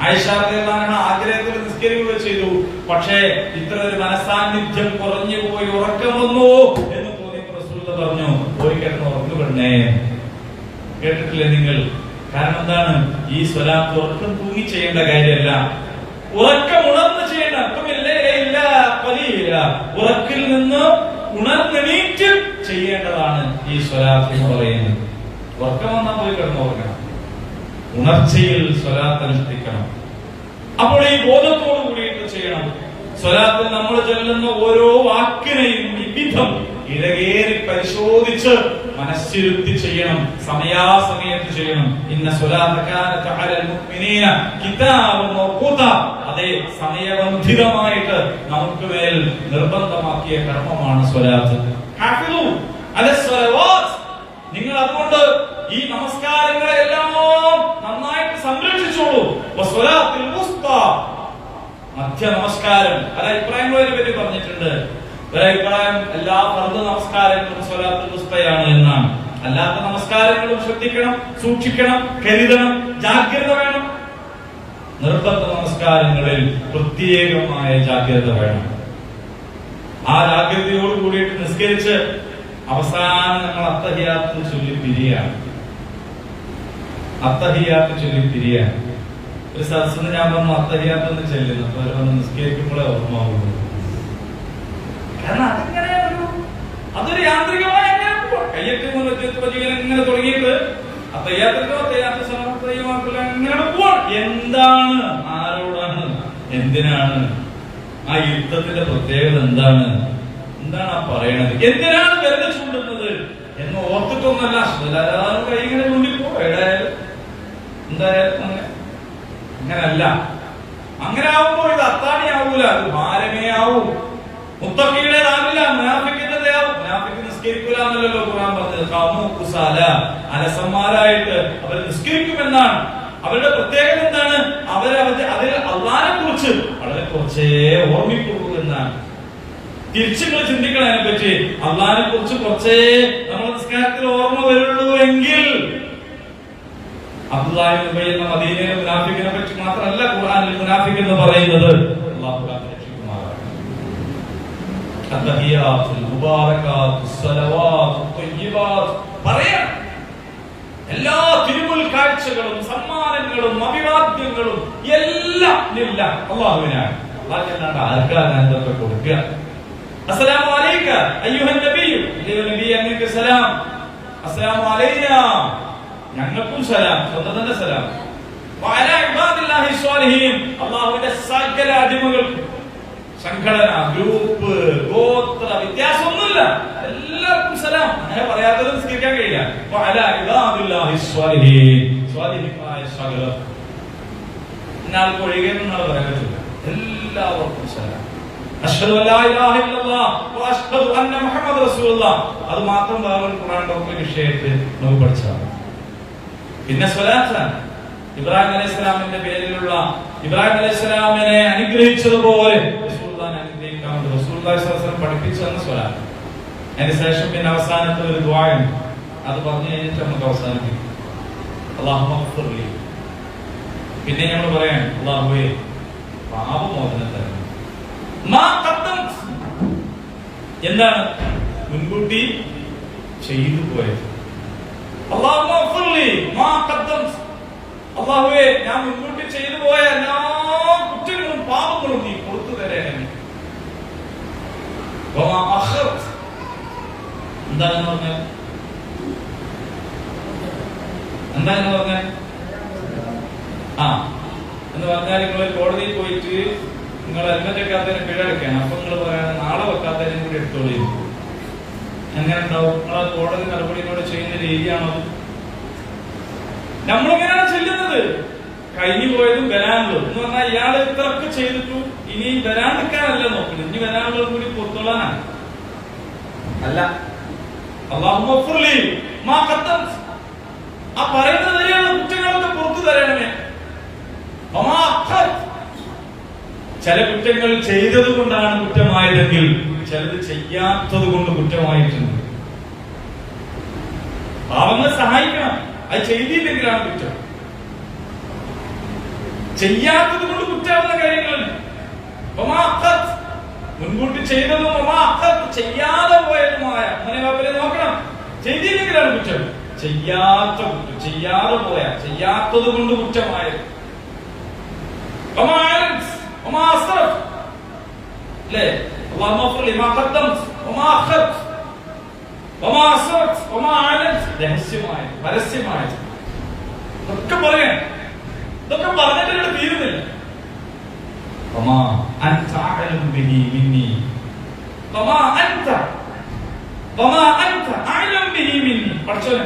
ആയിഷ റളിയല്ലാഹു അൻഹ ആഗ്രഹത്തിൽ നിസ്കരിക്കുക ചെയ്തു. പക്ഷേ ഇത്ര ഒരു മനസാന്നിധ്യം കുറഞ്ഞു പോയി ഉറക്കം വന്നു എന്ന് തോന്നിയപ്പോൾ റസൂലുള്ളാഹി പറഞ്ഞു, പോയി കിടന്ന് ഉറക്കു പെണ്ണേ. കേട്ടിട്ടില്ലേ നിങ്ങൾ? കാരണം എന്താണ്? ഈ സ്വലാത്ത് ഉറക്കം തൂങ്ങി ചെയ്യേണ്ട കാര്യമല്ല, ഉറക്കം ഉണർന്ന് ചെയ്യേണ്ട. ഉറക്കിൽ നിന്ന് ഉണർന്നെണീറ്റ് ചെയ്യേണ്ടതാണ് ഈ സ്വലാത്ത് എന്ന് പറയുന്നത്. ഉറക്കം വന്നാൽ പോയി കിടന്ന് ഉറങ്ങണം, ഉണർച്ചയിൽ സ്വലാത്ത് അനുഷ്ഠിക്കണം. അപ്പോൾ ഈ ബോധത്തോടു കൂടിയിട്ട് ചെയ്യണം. സ്വലാത്തിൽ നമ്മൾ ചൊല്ലുന്ന ഓരോ വാക്കിനെയും വിവിധം ഇടകേറി പരിശോധിച്ച് മനസ്സിരുത്തി ചെയ്യണം, സമയാസമയത്ത് ചെയ്യണം. ഇന്ന സ്വലാത്ത കാനത അലൽ മുഅ്മിനീന കിതാബൻ മൗഖൂത. അതേ സമയബന്ധിതമായിട്ട് നമുക്ക് മേൽ നിർബന്ധമാക്കിയ കർമ്മമാണ് സ്വലാത്ത്. ഹഫിദു അലസ് സ്വലവാത്ത്. നിങ്ങൾ അതുകൊണ്ട് ഈ നമസ്കാരങ്ങളെ എല്ലാം നന്നായിട്ട് സംരക്ഷിച്ചോളൂ. വസ്വലാത്തുൽ വുസ്താ, മധ്യ നമസ്കാരം. അത് അഭിപ്രായങ്ങളെ പറ്റി പറഞ്ഞിട്ടുണ്ട്. ഒരഭിപ്രായം എല്ലാ ഫർദ് നമസ്കാരങ്ങളും സ്വലാത്തുൽ വുസ്തയാണ് എന്നാണ്. അല്ലാത്ത നമസ്കാരങ്ങളും ശ്രദ്ധിക്കണം, സൂക്ഷിക്കണം, കരുതണം, ജാഗ്രത വേണം. നിർബന്ധ നമസ്കാരങ്ങളിൽ പ്രത്യേകമായ ജാഗ്രത വേണം. ആ ജാഗ്രതയോട് കൂടിയിട്ട് നിസ്കരിച്ച് അവസാനം നമ്മൾ അത്തഹിയാത്ത് ചൊല്ലി പിരിയാണ്. അത്തഹിയാത്ത് ചൊല്ലി പിരിയാണ്. ഒരു സദസ്സിന് ഞാൻ പറഞ്ഞു അത്തഹിയാത്ത് എന്ന് ചെല്ലുന്നു. അപ്പൊ അവർ വന്ന് നിസ്കരിക്കുമ്പോഴേ ഓർമ്മയാവുള്ളൂ. കാരണം അതൊരു യാന്ത്രികമായ കയ്യെട്ടി ഇങ്ങനെ തുടങ്ങിയിട്ട് ഇങ്ങനെ പോവാണ്. എന്താണ്, ആരോടാണ്, എന്തിനാണ്, ആ യുദ്ധത്തിന്റെ പ്രത്യേകത എന്താണ്, എന്താണ് ആ പറയണത്, എന്തിനാണ് വെറുതെ ചൂണ്ടുന്നത് എന്ന് ഓർത്തിട്ടൊന്നല്ല. കൈ ഇങ്ങനെ ചൂണ്ടിപ്പോ ഏതായാലും എന്തായാലും അങ്ങനല്ല. അങ്ങനെ ആവുമ്പോൾ ഇത് അത്താണിയാവൂല, അത് ഭാരമേ ആവൂ. മുത്തഖീയുടേതാവില്ല, മുനാഫിക്കിന്റേതാവും. മുനാഫിക്ക് നിസ്കരിക്കൂല എന്നല്ലല്ലോ ഖുർആൻ പറഞ്ഞത്. ഖാമു കുസാല, അലസന്മാരായിട്ട് അവർ നിസ്കരിക്കുമെന്നാണ്. അവരുടെ പ്രത്യേകത എന്താണ്? അതിൽ അള്ളാഹിനെ കുറിച്ച് വളരെ കുറച്ചേ ഓർമ്മിക്കുള്ളൂ എന്നാണ്. തിരിച്ചു നിങ്ങൾ ചിന്തിക്കണം അതിനെ പറ്റി. അള്ളാഹിനെ കുറിച്ച് കുറച്ചേ നമ്മുടെ നിസ്കാരത്തിൽ ഓർമ്മ വരുള്ളൂ എങ്കിൽ അബ്ദുല്ലാഹി ഇബ്നു ഉബൈ എന്ന മദീനയിലെ മുനാഫിക്കിനെ പറ്റി മാത്രമല്ല ഖുർആനിൽ മുനാഫിക് എന്ന് പറയുന്നത്. അല്ലാഹു പറയാം. എല്ലാ തിരുമുൽ കാഴ്ചകളും സമ്മാനങ്ങളും അഭിവാദ്യങ്ങളും എല്ലാം അല്ലാഹുവിനാണ്. അല്ലാഹുവിനാണ് ആർക്കാണ് ഇതൊക്കെ കൊടുക്കുക. അസ്സലാമു അലൈക അയ്യുഹൻ നബിയ്യു, നബി അങ്ങേക്ക് സലാം. അസ്സലാമു അലൈനാ, ഞങ്ങൾക്കും സലാം, സ്വന്തത്തിന്റെ സലാം. വഅലാ ഇബാദില്ലാഹി സ്വാലിഹീൻ, അല്ലാഹുവിന്റെ സകല അടിമകൾക്കും. സംഘടന, ഗ്രൂപ്പ്, ഗോത്ര വ്യത്യാസമൊന്നുമില്ല, എല്ലാവർക്കും സലാം. അങ്ങനെ പറയാത്തത് നിസ്കരിക്കാൻ കഴിയില്ല. വഅലാ ഇബാദില്ലാഹി സ്വാലിഹീൻ, സ്വാലിഹീനായ സകലർ. ഇന്നാൾക്ക് ഒഴികെ എന്നാണ് പറയാൻ പറ്റില്ല, എല്ലാവർക്കും സലാം. അഷ്ഹദു അല്ലാ ഇലാഹ ഇല്ലല്ലാഹ് വ അഷ്ഹദു അന്ന മുഹമ്മദ് റസൂലുള്ളാഹ്. അത് മാത്രം വേറെ ഖുർആൻ ഡോക്ടർ വിഷയത്തിൽ നമുക്ക് പഠിച്ചാൽ. പിന്നെ സ്വലാത്താണ്. ഇബ്രാഹിം അലൈഹിസ്സലാമിന്റെ പേരിലുള്ള, ഇബ്രാഹിം അലൈഹിസ്സലാമിനെ അനുഗ്രഹിച്ചതുപോലെ റസൂലുള്ളാഹിനെ അനുഗ്രഹിക്കാമെന്ന് റസൂലുള്ളാഹി സ്വല്ലല്ലാഹു അലൈഹി വസല്ലം പഠിപ്പിച്ചു തന്ന സ്വലാത്ത്. അതിന് ശേഷം പിന്നെ അവസാനത്തെ ഒരു ദുആയാണ്. അത് പറഞ്ഞു കഴിഞ്ഞിട്ട് നമുക്ക് അവസാനിപ്പിക്കും. അല്ലാഹുമ്മ ഗ്ഫിർലി. പിന്നെ നമ്മൾ പറയാൻ, അല്ലാഹുവേ പാപമോചനം തരണം. മാ ഖദ്ദംത്, എന്താണ് മുൻകൂട്ടി ചെയ്തു പോയത്. അല്ലാഹുമ്മ ഗ്ഫിർലി മാ ഖദ്ദംത്, അല്ലാഹുവേ ഞാൻ മുൻകൂട്ടി ചെയ്തു പോയ എല്ലാ കുറ്റങ്ങളും പാപങ്ങളും നീ പുറത്തു തരണമേ. വമാ അഖർത്, എന്താണെന്ന് പറഞ്ഞാൽ എന്താണെന്ന് പറഞ്ഞാൽ എന്ന് പറഞ്ഞാൽ നിങ്ങൾ കോടതിയിൽ പോയിട്ട് നിങ്ങൾ ഹെൽമെറ്റ് വെക്കാത്തതിന് പിഴ അടയ്ക്കാണ്. അപ്പൊ നിങ്ങൾ പറയാൻ നാളെ വെക്കാത്തതിനും കൂടി എടുത്തോളൂ. എങ്ങനെ ഉണ്ടാവും? നിങ്ങൾ കോടതി നടപടിയോട് ചെയ്യുന്ന രീതിയാണോ? നമ്മളിങ്ങനെയാണ് ചെല്ലുന്നത്. കഴിഞ്ഞു പോയതും വരാനുള്ളതും എന്ന് പറഞ്ഞാൽ ഇയാൾ ഇത്രയൊക്കെ ചെയ്തിട്ടു ഇനി വരാണ്ടിരിക്കാനല്ല നോക്കുന്നത്, ഇനി വരാനുള്ളത് കൂടി പുറത്തുള്ളതാണ്. അല്ല, അല്ലാഹുമ്മ ഗ്ഫിർലി മാ ഖദ്ദംത്, ആ പറയുന്നത് വരെയുള്ള കുറ്റങ്ങളൊക്കെ പുറത്തു തരണമേ. വമാ അഖർത്, ചില കുറ്റങ്ങൾ ചെയ്തത് കൊണ്ടാണ് കുറ്റമായതെങ്കിൽ ചിലത് ചെയ്യാത്തത് കൊണ്ട് കുറ്റമായിട്ടുണ്ട്. പാവങ്ങളെ സഹായിക്കണം. അത് ചെയ്തില്ലെങ്കിലാണ് കുറ്റം. ചെയ്യാത്തത് കൊണ്ട് കുറ്റാവുന്ന കാര്യങ്ങളുണ്ട്. മുൻകൂട്ടി ചെയ്തതും ചെയ്യാതെ പോയതുമായ അങ്ങനെ അവരെ നോക്കണം. ചെയ്തില്ലെങ്കിലാണ് കുറ്റം. ചെയ്യാത്ത കുറ്റം, ചെയ്യാതെ പോയ, ചെയ്യാത്തത് കൊണ്ട് കുറ്റമായത്. രഹസ്യമായ പരസ്യമായ ഇതൊക്കെ പറയാൻ, ഇതൊക്കെ പറഞ്ഞിട്ട് തീരുന്നില്ല. പഠിച്ചോനെ,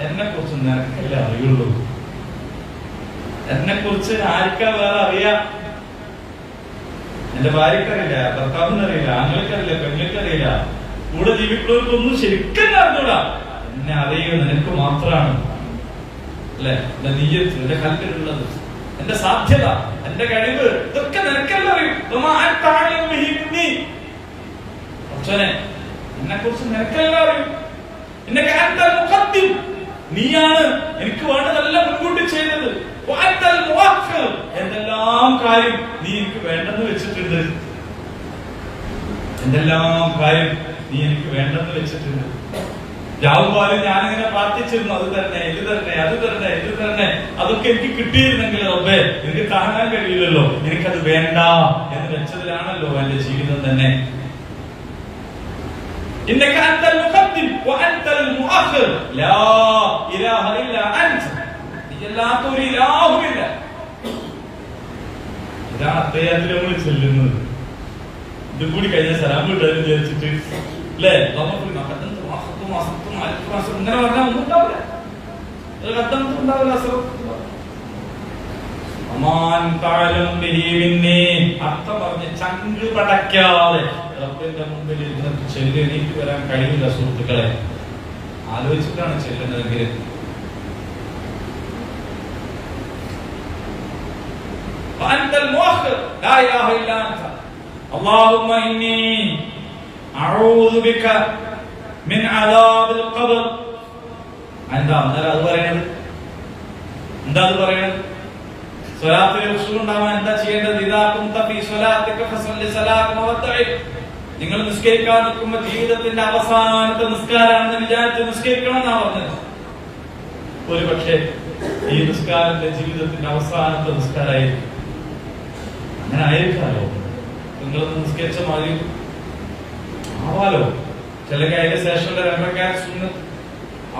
എന്നെ കുറിച്ച് നിനക്കല്ലേ അറിയുള്ളൂ. എന്നെ കുറിച്ച് ആർക്കാ വേറെ അറിയാം? എന്റെ ഭാര്യക്കറിയില്ല, ഭർത്താവിനറിയില്ല, ആങ്ങൾക്കറിയില്ല, പെണ്ണുക്കറിയില്ല, കൂടെ ജീവിക്കുന്നവർക്കൊന്നും ശരിക്കും അറിഞ്ഞൂടാ. എന്നെ അറിയുക നിനക്ക് മാത്രമാണ്. അല്ലെ? എന്റെ നീയത്ത്, എന്റെ കൽപ്പിലുള്ളത്, എന്റെ സാധ്യത, എന്റെ കഴിവ്, ഇതൊക്കെ നിനക്കല്ല അറിയും. പക്ഷേ എന്നെ കുറിച്ച് നിനക്കല്ല അറിയും. നീയാണ് എനിക്ക് വേണ്ടതെല്ലാം മുൻകൂട്ടി ചെയ്തത്. എന്തെല്ലാം കാര്യം നീ എനിക്ക് വേണ്ടെന്ന് വെച്ചിട്ടുണ്ട്. എന്തെല്ലാം കാര്യം നീ എനിക്ക് വേണ്ടെന്ന് വെച്ചിട്ടുണ്ട്. രാവുപാലും ഞാനിങ്ങനെ പ്രാർത്ഥിച്ചിരുന്നു, അത് തന്നെ, ഇത് തന്നെ, അത് തന്നെ, ഇത് തന്നെ. അതൊക്കെ എനിക്ക് കിട്ടിയിരുന്നെങ്കിൽ റബ്ബേ എനിക്ക് കാണാൻ കഴിയില്ലല്ലോ, എനിക്കത് വേണ്ട എന്ന് വെച്ചതിലാണല്ലോ എന്റെ ജീവിതം തന്നെ. ഇതാണ് അദ്ദേഹത്തിൽ നമ്മൾ ചെല്ലുന്നത്. ഇതും കൂടി കഴിഞ്ഞ സലാം കിട്ടാൻ വിചാരിച്ചിട്ട് അല്ലേ, ഇങ്ങനെ പറഞ്ഞാൽ ഒന്നും ഉണ്ടാവില്ല. അർത്ഥം പറഞ്ഞ് ചങ്ക് പടയ്ക്കാതെ റബ്ബിന്റെ മുമ്പിൽ ഇരുന്നിട്ട് ചെല്ലെണീറ്റ് വരാൻ കഴിയില്ല സുഹൃത്തുക്കളെ. ആലോചിച്ചിട്ടാണ് ചെല്ലുന്നതെങ്കിൽ. اللهم إني أعوذ بك من عذاب القبر. എന്താ അത് പറയുന്നത്? എന്താ അത് പറയുന്നത്? സ്വലാത്തിൽ ഖുശൂ ഉണ്ടാവാൻ എന്താ ചെയ്യേണ്ടത്? ഇദാ കുൻത ഫീ സ്വലാത്തിക ഫസല്ലി സ്വലാത്തൻ വതഇ. നിങ്ങൾ നിസ്കരിക്കാൻ നിൽക്കുമ്പോൾ ജീവിതത്തിന്റെ അവസാനത്തെ നിസ്കാരമാണെന്ന് വിചാരിച്ച് നിസ്കരിക്കണം എന്നാ പറഞ്ഞത്. ഒരു പക്ഷേ ഈ നിസ്കാരത്തിന്റെ ജീവിതത്തിന്റെ അവസാനത്തെ നിസ്കാരമായിരിക്കും. അങ്ങനെ ആയിരിക്കാലോ. നിങ്ങളൊന്ന് നിസ്കരിച്ച മാതിരി ആവാലോ. ചിലക്ക് അതിന്റെ ശേഷമുള്ള രണ്ടരക്കാർ സുന്നത്ത്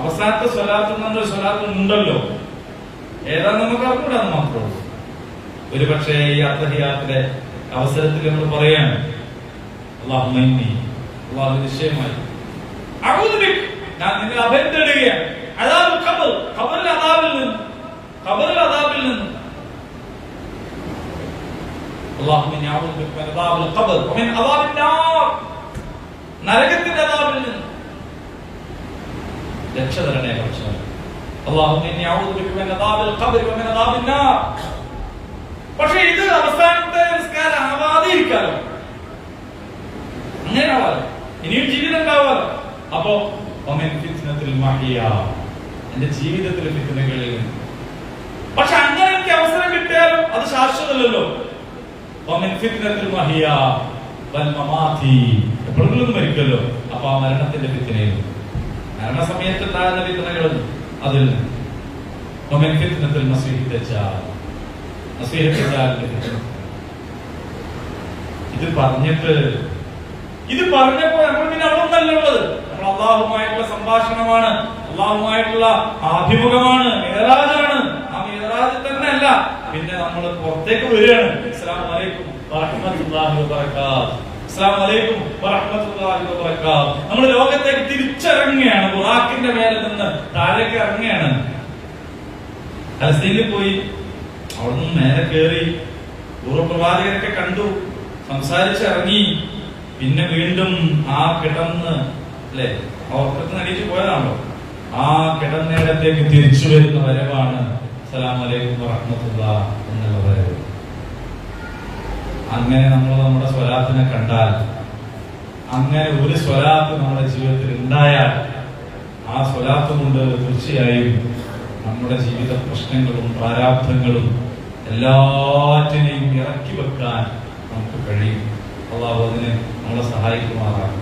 അവസാനത്തെ സ്വലാത്ത് എന്നൊരു സ്വലാത്ത് ഉണ്ടല്ലോ. ഏതാ നമുക്ക് അറിഞ്ഞൂടാന്ന് മാത്രമേ ഉള്ളൂ. ഒരു പക്ഷേ ഈ അത്തഹിയാത്തിന്റെ അവസരത്തിൽ നമ്മൾ പറയാണ്, അല്ലാഹുമ്മ അല്ലാഹു നിശ്ചയമായി ഞാൻ നിന്നെ അഭയം തേടുകയാണ്. അദാബുൽ ഖബർ, ഖബറിലെ അദാബിൽ നിന്ന്, ഖബറിലെ അദാബിൽ നിന്ന്. അല്ലാഹുമ്മ ഇന്നി അഊദു ബിക മിൻ അദാബിൽ ഖബർ വമിൻ അദാബിൻ നാർ, നരകത്തിന്റെ അദാബിൽ നിന്ന് രക്ഷ തരണേ പടച്ചവനേ. അല്ലാഹുമ്മ ഇന്നി അഊദു ബിക മിൻ അദാബിൽ ഖബർ വമിൻ അദാബിൻ നാർ. പക്ഷേ ഇത് അവസാനത്തെ നിസ്കാരം ആവാതെ ഇരിക്കാലോ, അങ്ങനെ ആവാലോ, ഇനിയും ജീവിതം ഉണ്ടാവാലോ. അപ്പോ എന്റെ ജീവിതത്തിലെ ഫിത്നകളിൽ. പക്ഷെ അങ്ങനെ എനിക്ക് അവസരം കിട്ടിയാലും അത് ശാശ്വതമല്ലല്ലോ. എപ്പോഴെങ്കിലും മരിക്കല്ലോ. അപ്പൊ ആ മരണത്തിന്റെ ഫിത്നയിൽ, മരണസമയത്ത് ഉണ്ടാകുന്ന ഫിത്നകളും അതിൽ ഇത് പറഞ്ഞപ്പോ നമ്മൾ പിന്നെ അവിടെ ഒന്നല്ല ഉള്ളത്. നമ്മൾ അള്ളാഹുമായിട്ടുള്ള സംഭാഷണമാണ്, അള്ളാഹുമായിട്ടുള്ള അഭിമുഖമാണ്, മിഅ്റാജാണ്. ആ മിഅ്റാജിൽ തന്നെ അല്ല, പിന്നെ നമ്മൾ പുറത്തേക്ക് വരികയാണ്. അസ്സലാമു അലൈക്കും വറഹ്മത്തുള്ളാഹി വബറകാതുഹു, അസ്സലാമു അലൈക്കും വറഹ്മത്തുള്ളാഹി വബറകാതുഹു. നമ്മൾ ലോകത്തേക്ക് തിരിച്ചിറങ്ങുകയാണ്, ബുറാക്കിന്റെ മേലെ നിന്ന് താഴേക്ക് ഇറങ്ങുകയാണ്. ഫലസ്തീനിൽ പോയി അവിടെ നിന്ന് നേരെ കയറി പൂർവ്വപ്രവാചകരൊക്കെ കണ്ടു, സംസാരിച്ചിറങ്ങി. പിന്നെ വീണ്ടും ആ കിടന്ന് അല്ലെ ഓർക്കത്ത് നടിച്ചു പോയതാണല്ലോ, ആ കിടന്നിടത്തേക്ക് തിരിച്ചു വരുന്ന വരവാണ് അസ്സലാമു അലൈക്കും വറഹ്മത്തുള്ളാഹി എന്നുള്ള വരവ്. അങ്ങനെ നമ്മൾ നമ്മുടെ സ്വലാത്തിനെ കണ്ടാൽ, അങ്ങനെ ഒരു സ്വലാത്ത് നമ്മുടെ ജീവിതത്തിൽ ഉണ്ടായാൽ ആ സ്വലാത്ത് കൊണ്ട് തീർച്ചയായും നമ്മുടെ ജീവിത പ്രശ്നങ്ങളും പ്രാരാബ്ധങ്ങളും എല്ലാറ്റിനെയും ഇറക്കി വെക്കാൻ നമുക്ക് കഴിയും. അല്ലാഹു അതിന് നമ്മളെ സഹായിക്കുമാറാണ്.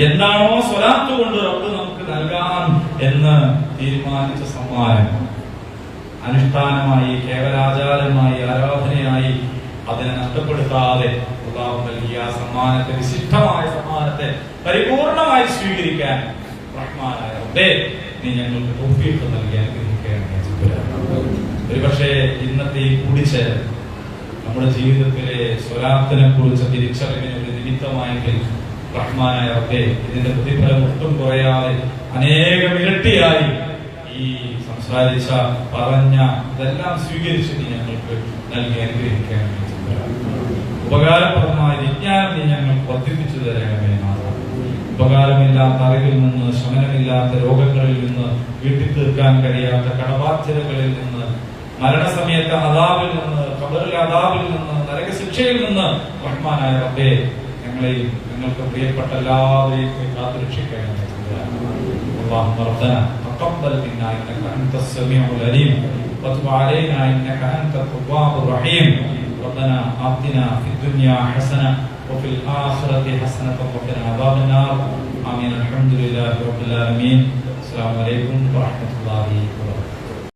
എന്താണോ സ്വലാത്ത് കൊണ്ട് റബ്ബ് നമുക്ക് നൽകാൻ എന്ന് തീരുമാനിച്ച സമ്മാനം, അനുഷ്ഠാനമായി, കേവലാചാരമായി, ആരാധനയായി അതിനെ നഷ്ടപ്പെടുത്താതെ അല്ലാഹു നൽകിയ സമ്മാനത്തെ, വിശിഷ്ടമായ സമ്മാനത്തെ പരിപൂർണമായി സ്വീകരിക്കാൻ റഹ്മാനായ റബ്ബേ നീ ഞങ്ങൾക്ക് തൗഫീഖ് നൽകി അനുഗ്രഹിക്കുകയാണ്. ഒരുപക്ഷെ ഇന്നത്തെ ഈ കൂടിച്ചേരൽ നമ്മുടെ ജീവിതത്തിലെ സ്വലാത്തിനെ കുറിച്ച് തിരിച്ചറിവിന് ഒരു നിമിത്തമായെങ്കിൽ റഹ്മാനായ റബ്ബേ ഇതിന്റെ പ്രതിഫലം ഒട്ടും കുറയാതെ അനേകം ഇരട്ടിയായി ഈ സംസാരിച്ച, പറഞ്ഞ ഇതെല്ലാം സ്വീകരിച്ച് നീ ഞങ്ങൾക്ക് നൽകി അനുഗ്രഹിക്കാൻ. ഉപകാരപ്രദമായ വിജ്ഞാനം നീ ഞങ്ങൾക്ക് വർദ്ധിപ്പിച്ചു തരണമേ. ഉപകാരമില്ലാത്ത അറിവിൽ നിന്ന്, ശമനമില്ലാത്ത രോഗങ്ങളിൽ നിന്ന്, വീട്ടിൽ തീർക്കാൻ കഴിയാത്ത കടബാധ്യതകളിൽ നിന്ന്, മരണസമയത്തെ അദാബിൽ നിന്ന്, ഖബറിലെ അദാബിൽ നിന്ന്, നരകശിക്ഷയിൽ നിന്ന് റഹ്മാനായ റബ്ബേ ഞങ്ങളെയും ഞങ്ങൾക്ക് പ്രിയപ്പെട്ട എല്ലാവരെയും കാത്തുരക്ഷിക്കണമേ. اللهم ربنا تقبل منا انك انت السميع العليم وتب علينا انك انت التواب الرحيم. ربنا آتنا في الدنيا حسنة وفي الآخرة حسنة وقنا عذاب النار. آمين. الحمد لله رب العالمين. السلام عليكم ورحمة الله وبركاته.